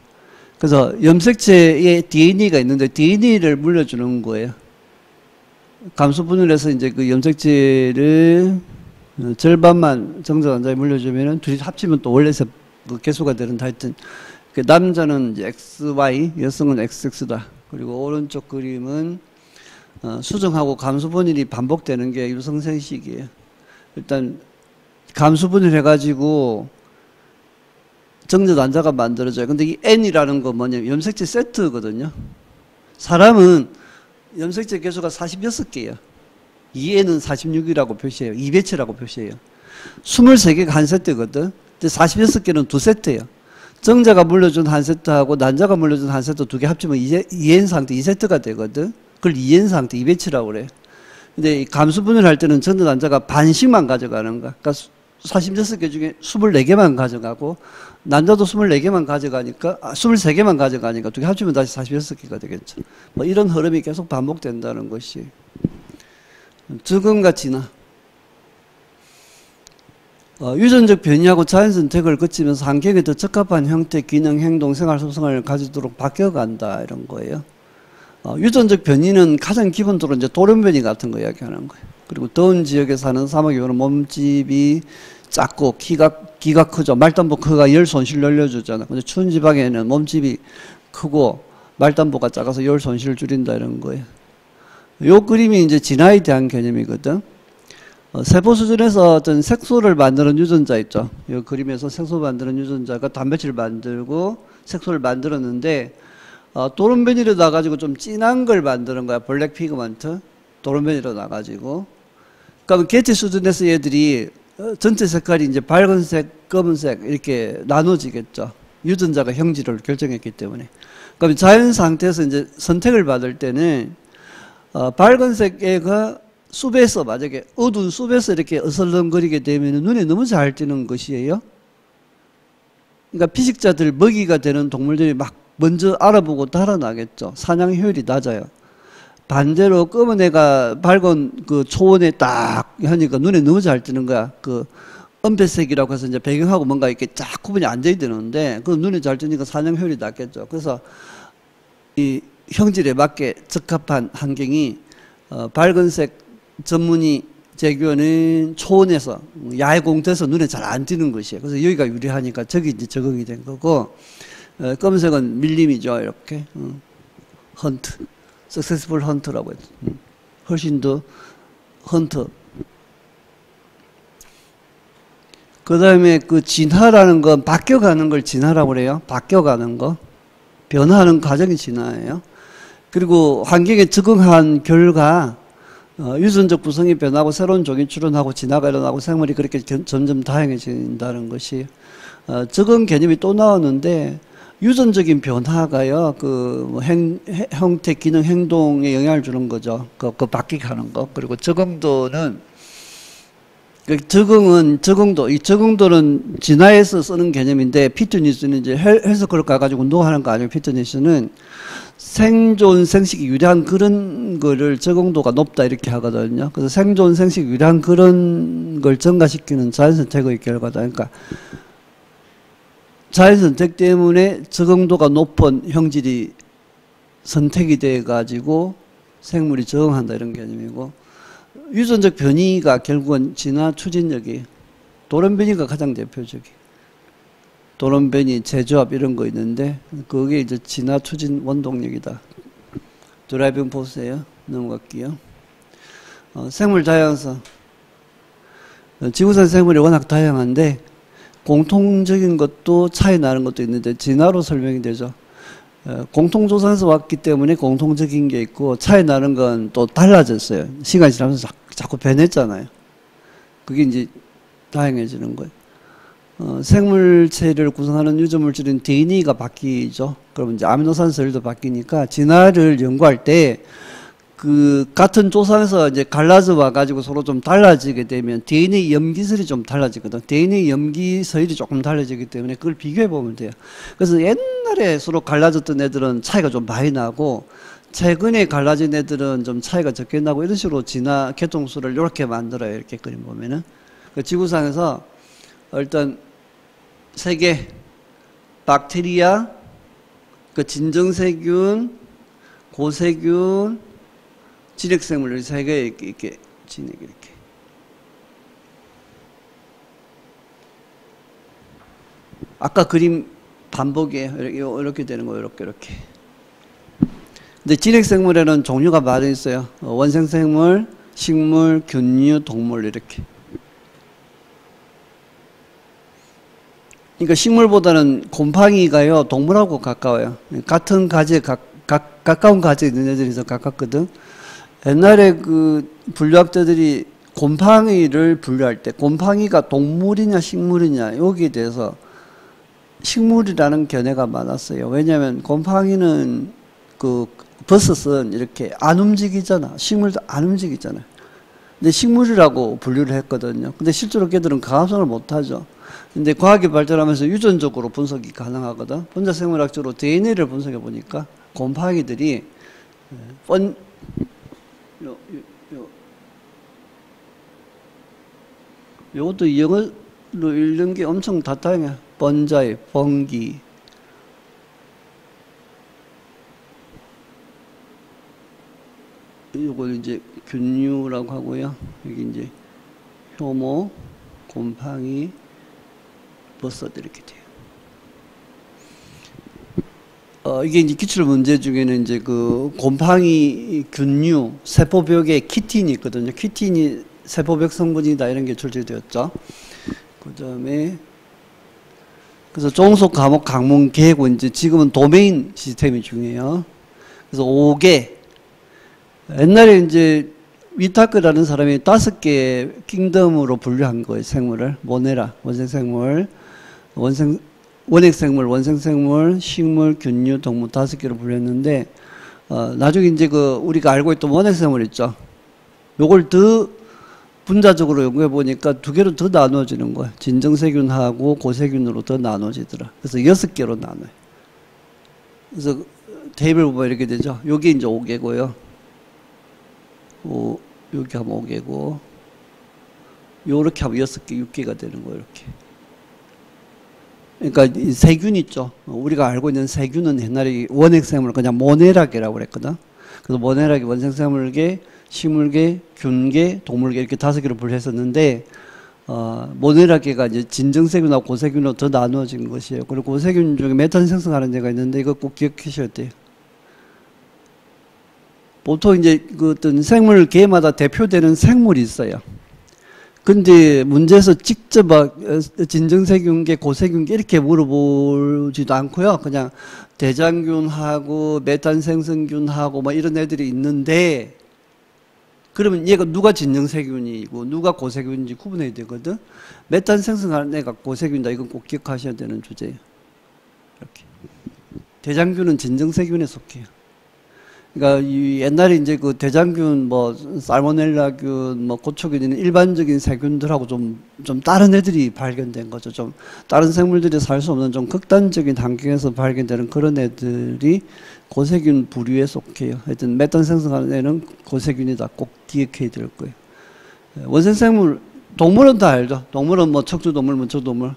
그래서 염색체에 DNA가 있는데 DNA를 물려주는 거예요. 감수분열해서 이제 그 염색체를 절반만 정자 난자에 물려주면은 둘이 합치면 또 원래 그 개수가 되는 하여튼 남자는 이제 XY, 여성은 XX다. 그리고 오른쪽 그림은 수정하고 감수분열이 반복되는 게 유성생식이에요. 일단 감수분열 해가지고 정자 난자가 만들어져요. 근데 이 N이라는 건 뭐냐면 염색체 세트거든요. 사람은 염색체 개수가 46개예요. 2N은 46이라고 표시해요. 2배치라고 표시해요. 23개가 한 세트거든. 근데 46개는 두 세트예요. 정자가 물려준 한 세트하고 난자가 물려준 한 세트 두 개 합치면 2N 상태 2세트가 되거든. 그걸 2N 상태 2배치라고 그래요. 근데 감수분열 할 때는 정자 난자가 반씩만 가져가는 거야. 그러니까 46개 중에 24개만 가져가고 난자도 24개만 가져가니까 23개만 가져가니까 두 개 합치면 다시 46개가 되겠죠. 뭐 이런 흐름이 계속 반복된다는 것이 적응과 진화. 유전적 변이하고 자연 선택을 거치면서 환경에 더 적합한 형태, 기능, 행동, 생활 습성을 가지도록 바뀌어간다 이런 거예요. 유전적 변이는 가장 기본적으로 이제 돌연변이 같은 거 이야기하는 거예요. 그리고 더운 지역에 사는 사막이오는 몸집이 작고 키가 크죠. 말단부 크가 열 손실 늘려주잖아. 근데 추운 지방에는 몸집이 크고 말단부가 작아서 열 손실을 줄인다 이런 거예요. 요 그림이 이제 진화에 대한 개념이거든. 세포 수준에서 어떤 색소를 만드는 유전자 있죠. 이 그림에서 색소 만드는 유전자가 단백질을 만들고 색소를 만들었는데 돌연변이로 나가지고 좀 진한 걸 만드는 거야. 블랙 피그먼트. 돌연변이로 나가지고. 그러니까 개체 수준에서 얘들이 전체 색깔이 이제 밝은색, 검은색 이렇게 나눠지겠죠. 유전자가 형질을 결정했기 때문에. 그럼 자연 상태에서 이제 선택을 받을 때는 밝은색 애가 숲에서 만약에 어두운 숲에서 이렇게 어슬렁거리게 되면 눈에 너무 잘 띄는 것이에요. 그러니까 피식자들 먹이가 되는 동물들이 막 먼저 알아보고 달아나겠죠. 사냥 효율이 낮아요. 반대로 검은 애가 밝은 그 초원에 딱 하니까 눈에 너무 잘 띄는 거야. 그 은폐색이라고 해서 이제 배경하고 뭔가 이렇게 쫙 구분이 안 돼야 되는데 그 눈에 잘 띄니까 사냥 효율이 낮겠죠. 그래서 이 형질에 맞게 적합한 환경이 밝은색 전문이 재규어는 초원에서 야외 공터에서 눈에 잘 안 띄는 것이에요. 그래서 여기가 유리하니까 저기 이제 적응이 된 거고 검은색은 밀림이죠. 이렇게 헌트, 석세스풀 헌트라고 했죠. 훨씬 더 헌터. 그 다음에 그 진화라는 건 바뀌어가는 걸 진화라고 그래요. 바뀌어가는 거. 변화하는 과정이 진화예요. 그리고 환경에 적응한 결과 유전적 구성이 변하고 새로운 종이 출현하고 진화가 일어나고 생물이 그렇게 점점 다양해진다는 것이 적응 개념이 또 나오는데 유전적인 변화가요, 그 형태, 기능, 행동에 영향을 주는 거죠. 그 바뀌게 하는 거. 그리고 적응도는 적응도, 이 적응도는 진화에서 쓰는 개념인데, 피트니스는 이제 해석을 가가지고 운동하는 거 아니고, 피트니스는 생존, 생식이 유리한 그런 거를 적응도가 높다 이렇게 하거든요. 그래서 생존, 생식 유리한 그런 걸 증가시키는 자연선택의 결과다. 그러니까 자연선택 때문에 적응도가 높은 형질이 선택이 돼가지고 생물이 적응한다 이런 개념이고, 유전적 변이가 결국은 진화 추진력이, 돌연변이가 가장 대표적이에요. 돌연변이, 재조합 이런 거 있는데 그게 이제 진화 추진 원동력이다. 드라이빙 포스예요. 넘어갈게요. 생물 다양성. 지구상 생물이 워낙 다양한데 공통적인 것도 차이 나는 것도 있는데 진화로 설명이 되죠. 공통조상에서 왔기 때문에 공통적인 게 있고 차이 나는 건 또 달라졌어요. 시간이 지나면서 자꾸 변했잖아요. 그게 이제 다양해지는 거예요. 생물체를 구성하는 유전물질인 DNA가 바뀌죠. 그러면 이제 아미노산들도 바뀌니까 진화를 연구할 때 그 같은 조상에서 이제 갈라져 와가지고 서로 좀 달라지게 되면 DNA 염기설이 좀 달라지거든. DNA 염기설이 조금 달라지기 때문에 그걸 비교해 보면 돼요. 그래서 옛날에 서로 갈라졌던 애들은 차이가 좀 많이 나고 최근에 갈라진 애들은 좀 차이가 적게 나고 이런 식으로 진화 개통수를 이렇게 만들어요. 이렇게 그림 보면은. 그 지구상에서 일단 세계 박테리아, 그 진정세균, 고세균, 지력생물 세 개 이렇게 진액 이렇게. 아까 그림 반복이에요. 이렇게 되는 거예요. 이렇게. 근데 지력생물에는 종류가 많이 있어요. 원생생물, 식물, 균류, 동물 이렇게. 그러니까 식물보다는 곰팡이가요 동물하고 가까워요. 같은 가지에 가까운 가지에 있는 애들이 더 가깝거든. 옛날에 그 분류학자들이 곰팡이를 분류할 때 곰팡이가 동물이냐 식물이냐 여기에 대해서 식물이라는 견해가 많았어요. 왜냐하면 곰팡이는 그 버섯은 이렇게 안 움직이잖아. 식물도 안 움직이잖아. 근데 식물이라고 분류를 했거든요. 근데 실제로 걔들은 강압성을 못하죠. 근데 과학이 발전하면서 유전적으로 분석이 가능하거든. 분자생물학적으로 DNA를 분석해 보니까 곰팡이들이 요것도 영어로 읽는 게 엄청 다양해. 번자이, 펑기. 요걸 이제 균류라고 하고요. 여기 이제 효모, 곰팡이, 버섯 이렇게 돼요. 이게 이제 기출 문제 중에는 이제 그 곰팡이 균류, 세포벽에 키틴이 있거든요. 키틴이 세포벽 성분이다 이런 게 출제되었죠. 그 다음에 그래서 종속 과목 강문 계고 이제 지금은 도메인 시스템이 중요해요. 그래서 5개. 옛날에 이제 위타크라는 사람이 5개 킹덤으로 분류한 거예요. 생물을. 모네라, 원생생물, 원핵생물, 원생생물, 식물, 균류, 동물 5개로 분류했는데 나중에 이제 그 우리가 알고 있던 원핵생물 있죠. 요걸 더 분자적으로 연구해 보니까 2개로 더 나눠지는 거예요. 진정세균하고 고세균으로 더 나눠지더라. 그래서 6개로 나눠요. 그래서 테이블 보면 이렇게 되죠. 여기 이제 5개고요. 여기 하면 5개고, 요렇게 하면 6개, 6개가 되는 거예요. 이렇게. 그러니까 이 세균 있죠. 우리가 알고 있는 세균은 옛날에 원핵생물 그냥 모네라계라고 그랬거든. 그래서 모네라계, 원생생물계, 식물계, 균계, 동물계 이렇게 5개로 분류했었는데 모네라계가 이제 진정세균하고 고세균으로 더 나누어진 것이에요. 그리고 고세균 중에 메탄 생성하는 데가 있는데 이거 꼭 기억하셔야 돼요. 보통 이제 그 어떤 생물계마다 대표되는 생물이 있어요. 근데 문제에서 직접 막 진정세균계, 고세균계 이렇게 물어보지도 않고요. 그냥 대장균하고 메탄생성균하고 뭐 이런 애들이 있는데 그러면 얘가 누가 진정세균이고 누가 고세균인지 구분해야 되거든. 메탄 생성하는 애가 고세균이다. 이건 꼭 기억하셔야 되는 주제예요. 이렇게. 대장균은 진정세균에 속해요. 그러니까 옛날에 이제 그 대장균, 뭐 살모넬라균, 뭐 고초균이는 일반적인 세균들하고 좀 다른 애들이 발견된 거죠. 좀 다른 생물들이 살 수 없는 좀 극단적인 환경에서 발견되는 그런 애들이 고세균 부류에 속해요. 하여튼 메탄 생성하는 애는 고세균이다. 꼭 기억해야 될 거예요. 원생생물, 동물은 다 알죠. 동물은 뭐 척추동물, 문초동물.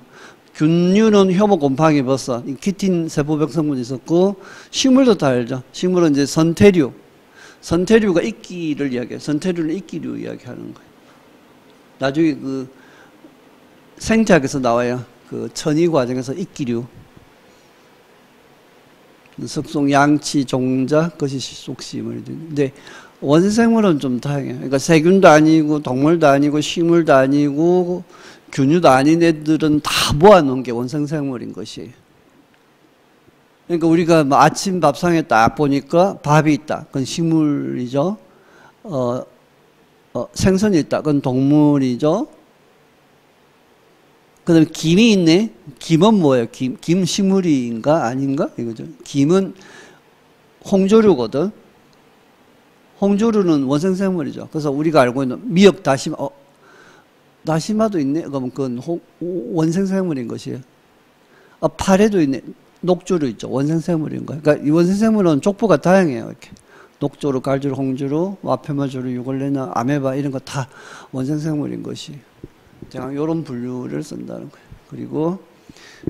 균류는 효모, 곰팡이, 버섯, 키틴 세포벽 성분이 있었고, 식물도 다 알죠. 식물은 이제 선태류. 선태류가 이끼를 이야기해요. 선태류는 이끼류 이야기하는 거예요. 나중에 그 생태학에서 나와요. 그 천이 과정에서 이끼류. 석송, 양치, 종자, 그것이 속시물. 근데 원생생물은 좀 다양해요. 그러니까 세균도 아니고, 동물도 아니고, 식물도 아니고, 균류도 아닌 애들은 다 모아놓은 게 원생생물인 것이에요. 그러니까 우리가 뭐 아침 밥상에 딱 보니까 밥이 있다. 그건 식물이죠. 생선이 있다. 그건 동물이죠. 그 다음에 김이 있네. 김은 뭐예요? 김 식물인가? 아닌가? 이거죠. 김은 홍조류거든. 홍조류는 원생생물이죠. 그래서 우리가 알고 있는 미역, 다시마, 다시마도 있네. 그러면 그건 원생생물인 것이에요. 파래도 있네. 녹조류 있죠. 원생생물인 거예요. 그러니까 이 원생생물은 족보가 다양해요. 이렇게 녹조류, 갈조류, 홍조류, 와페마조류, 유골레나, 아메바 이런 거 다 원생생물인 것이. 제가 이런 분류를 쓴다는 거예요. 그리고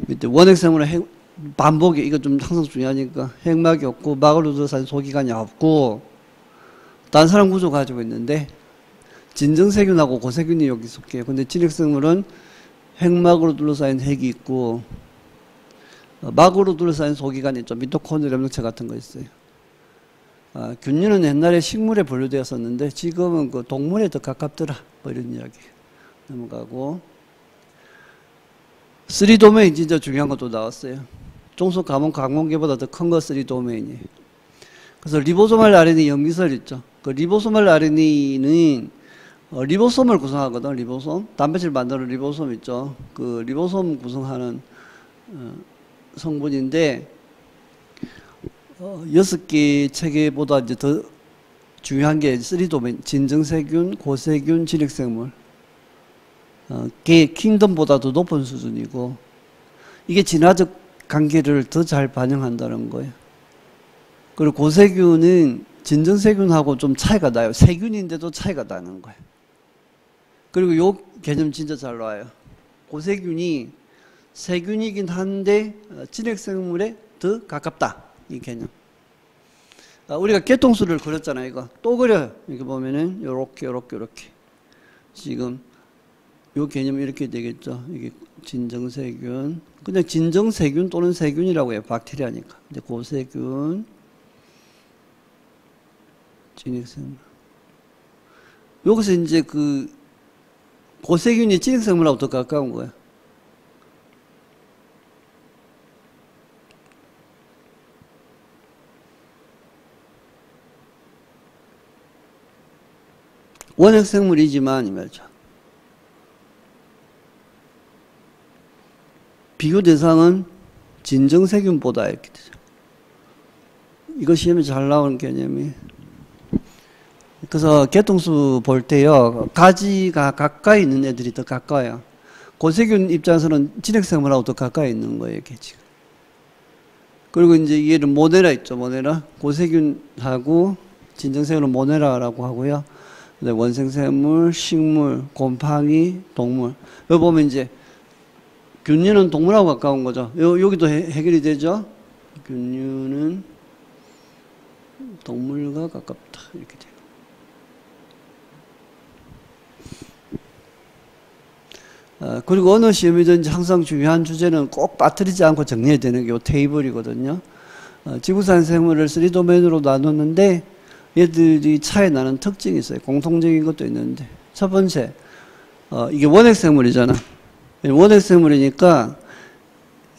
밑에 원핵생물은 반복이 이거 좀 항상 중요하니까 핵막이 없고 막으로 둘러싼 소기관이 없고 단순한 구조 가지고 있는데 진정세균하고 고세균이 여기 속해요. 근데 진핵생물은 핵막으로 둘러싸인 핵이 있고 막으로 둘러싸인 소기관이 있죠. 미토콘드리아 염력체 같은 거 있어요. 균류는 옛날에 식물에 분류되었었는데 지금은 그 동물에 더 가깝더라. 뭐 이런 이야기 넘어가고 3도메인 진짜 중요한 것도 나왔어요. 종속 가문 강공계보다 더 큰 거 3도메인이에요. 그래서 리보소말 RNA 염기설 있죠. 그 리보소말 RNA는 리보솜을 구성하거든. 리보솜 단백질 만드는 리보솜 있죠. 그 리보솜 구성하는 성분인데 6개 체계보다 이제 더 중요한 게 3도메인 진정세균, 고세균, 진핵생물 걔 킹덤보다 더 높은 수준이고 이게 진화적 관계를 더 잘 반영한다는 거예요. 그리고 고세균은 진정세균하고 좀 차이가 나요. 세균인데도 차이가 나는 거예요. 그리고 요 개념 진짜 잘 나와요. 고세균이 세균이긴 한데 진핵생물에 더 가깝다. 이 개념. 우리가 개통수를 그렸잖아요. 이거 또 그려요. 이렇게 보면은 요렇게 지금 요 개념이 이렇게 되겠죠. 이게 진정세균, 그냥 진정세균 또는 세균이라고 해요. 박테리아니까. 근데 고세균, 진핵생물. 여기서 이제 그 고세균이 진핵생물하고 더 가까운 거예요. 원핵생물이지만 이 말이죠. 비교 대상은 진정세균보다 이렇게 되죠. 이거 시험에 잘 나오는 개념이. 그래서 개통수 볼 때요, 가지가 가까이 있는 애들이 더 가까워요. 고세균 입장에서는 진핵생물하고 더 가까이 있는 거예요, 이게 지금. 그리고 이제 얘는 모네라 있죠, 모네라. 고세균하고 진정세균은 모네라라고 하고요. 원생생물, 식물, 곰팡이, 동물. 여기 보면 이제 균류는 동물하고 가까운 거죠. 여기도 해결이 되죠. 균류는 동물과 가깝다. 이렇게 돼요. 그리고 어느 시험이든지 항상 중요한 주제는 꼭 빠뜨리지 않고 정리해야 되는 게 이 테이블이거든요. 지구산 생물을 3도메인으로 나눴는데 얘들이 차이 나는 특징이 있어요. 공통적인 것도 있는데. 첫 번째, 이게 원핵생물이잖아. 원핵생물이니까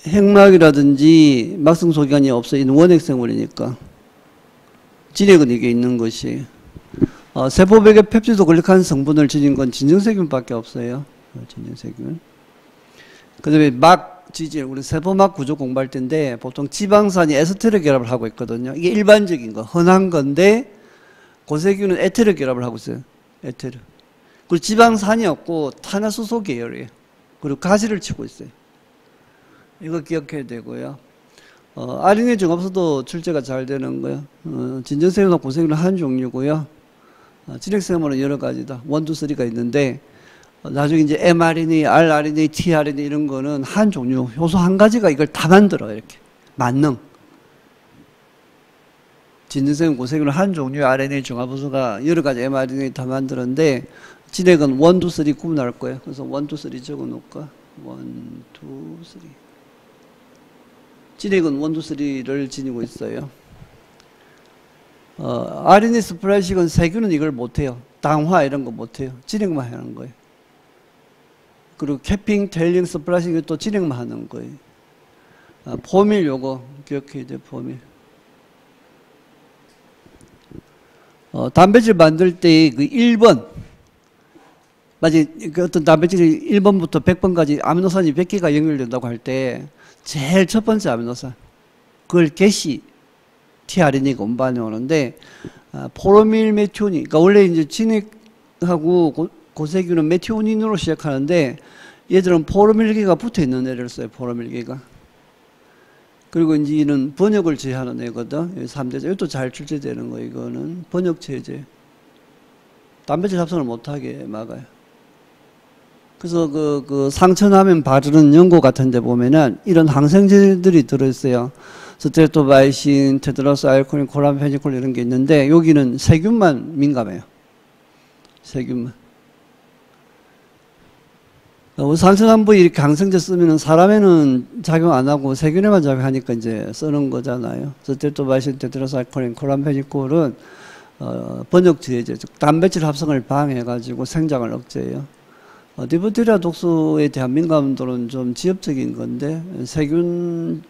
핵막이라든지 막성소기관이 없어 있는 원핵생물이니까 진핵은 이게 있는 것이. 세포벽에 펩티도 글리칸 성분을 지닌 건 진정세균밖에 없어요. 진정세균. 그 다음에 막 지질, 우리 세포막 구조 공부할 텐데 보통 지방산이 에스테르 결합을 하고 있거든요. 이게 일반적인 거, 흔한 건데 고세균은 에테르 결합을 하고 있어요. 에테르. 그리고 지방산이 없고 탄화수소 계열이에요. 그리고 가시를 치고 있어요. 이거 기억해야 되고요. RNA 종합소도 출제가 잘 되는 거예요. 진정세균과 고세균은 한 종류고요. 진핵생물은 여러 가지다. 1, 2, 3가 있는데 나중에 이제 mRNA, rRNA, tRNA 이런 거는 한 종류, 효소 한 가지가 이걸 다 만들어요. 이렇게. 만능. 진정세균, 고세균은 한 종류의 RNA 종합효소가 여러 가지 mRNA 다 만드는데 진핵은 1, 2, 3 구분할 거예요. 그래서 1, 2, 3 적어 놓을까? 1, 2, 3. 진핵은 1, 2, 3를 지니고 있어요. RNA 스플라이식은 세균은 이걸 못해요. 당화 이런 거 못해요. 진핵만 하는 거예요. 그리고 캐핑, 테일링, 스플라이식은 또 진핵만 하는 거예요. 포밀 요거 기억해야 돼요. 포밀. 단백질 만들 때 그 1번, 마치 그 어떤 단백질이 1번부터 100번까지 아미노산이 100개가 연결된다고 할 때 제일 첫 번째 아미노산, 그걸 게시 tRNA가 운반해 오는데 포로밀 메티오닌, 그러니까 원래 이제 진핵하고 고세균은 메티오닌으로 시작하는데 얘들은 포로밀계가 붙어 있는 애를 써요. 포로밀계가. 그리고 이제 이는 번역을 제한하는 애거든. 3대제. 이것도 잘 출제되는 거, 이거는. 번역 체제. 단백질 합성을 못하게 막아요. 그래서 그 상처나면 바르는 연고 같은 데 보면은 이런 항생제들이 들어있어요. 스트레토바이신, 테드라스 알코올, 콜라펜지콜 이런 게 있는데 여기는 세균만 민감해요. 세균만. 상처난 부위 이렇게 항생제 쓰면은 사람에는 작용 안 하고 세균에만 작용하니까 이제 쓰는 거잖아요. 스트레토바이신, 테드라스 알코올, 콜라펜지콜은 번역 제제, 즉 단백질 합성을 방해해가지고 생장을 억제해요. 디프테리아 독소에 대한 민감도는 좀 지엽적인 건데 세균은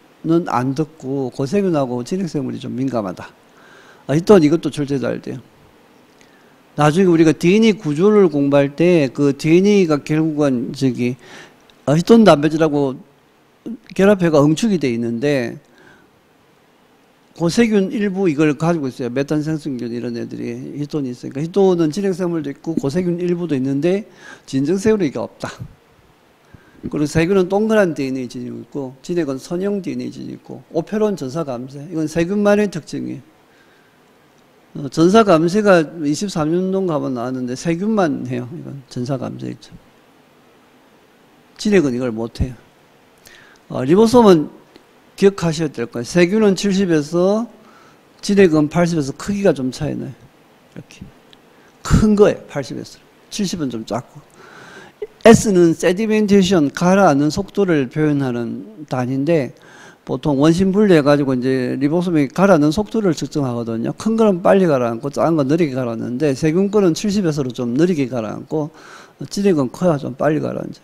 안 듣고 고세균하고 진핵생물이 좀 민감하다. 히톤 이것도 출제 잘 돼요. 나중에 우리가 DNA 구조를 공부할 때 그 DNA가 결국은 히톤 단백질하고 결합해가 응축이 돼 있는데 고세균 일부 이걸 가지고 있어요. 메탄생성균 이런 애들이 히톤이 있으니까. 히톤은 진핵생물도 있고 고세균 일부도 있는데 진정세균은 이게 없다. 그리고 세균은 동그란 DNA 지니고 있고 진핵은 선형 DNA 지니고 있고 오페론 전사감쇄 이건 세균만의 특징이에요. 전사감쇄가 23년동 가면 나왔는데 세균만 해요. 이건 전사감쇄 있죠. 진핵은 이걸 못해요. 리보솜은 기억하셔야 될 거예요. 세균은 70에서 진액은 80에서 크기가 좀 차이 나요. 이렇게. 큰 거예요. 80에서. 70은 좀 작고. S는 세디멘테이션, 가라앉는 속도를 표현하는 단위인데, 보통 원심 분리해가지고 이제 리보솜이 가라앉는 속도를 측정하거든요. 큰 거는 빨리 가라앉고, 작은 건 느리게 가라앉는데, 세균 거는 70에서로 좀 느리게 가라앉고, 진액은 커야 좀 빨리 가라앉아요.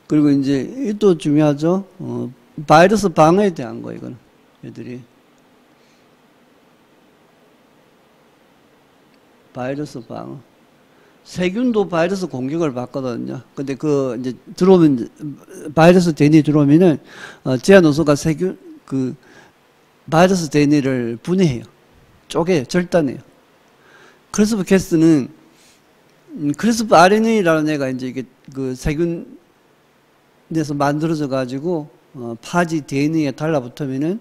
그리고 이제, 이 또 중요하죠. 바이러스 방어에 대한 거, 이거는. 얘들이. 바이러스 방어. 세균도 바이러스 공격을 받거든요. 근데 그 이제 들어오면 바이러스 DNA 들어오면은 지아노소가 세균 그 바이러스 DNA를 분해해요. 쪼개요. 절단해요. 크리스프 캐스는 크리스프 RNA라는 애가 이제 이게 그 세균에서 만들어져 가지고 파지 DNA에 달라붙으면은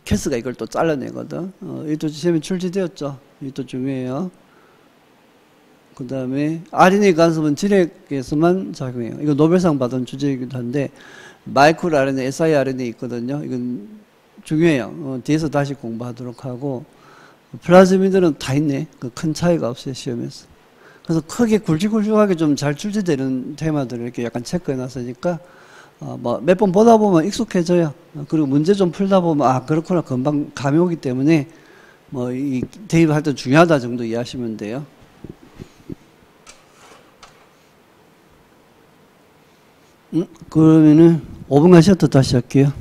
캐스가 이걸 또 잘라내거든. 이것도 시험에 출제되었죠. 이것도 중요해요. 그 다음에 RNA 간섭은 진액에서만 작용해요. 이거 노벨상 받은 주제이기도 한데 마이크로 RNA, siRNA 있거든요. 이건 중요해요. 뒤에서 다시 공부하도록 하고 플라즈미드는 다 있네. 그 큰 차이가 없어요. 시험에서. 그래서 크게 굵직굵직하게 좀 잘 출제되는 테마들을 이렇게 약간 체크해 놨으니까 뭐 몇 번 보다 보면 익숙해져요. 그리고 문제 좀 풀다 보면 아 그렇구나 금방 감이 오기 때문에 뭐 이 대입할 때 중요하다 정도 이해하시면 돼요. 그러면은 5분간 쉬었다 다시 할게요.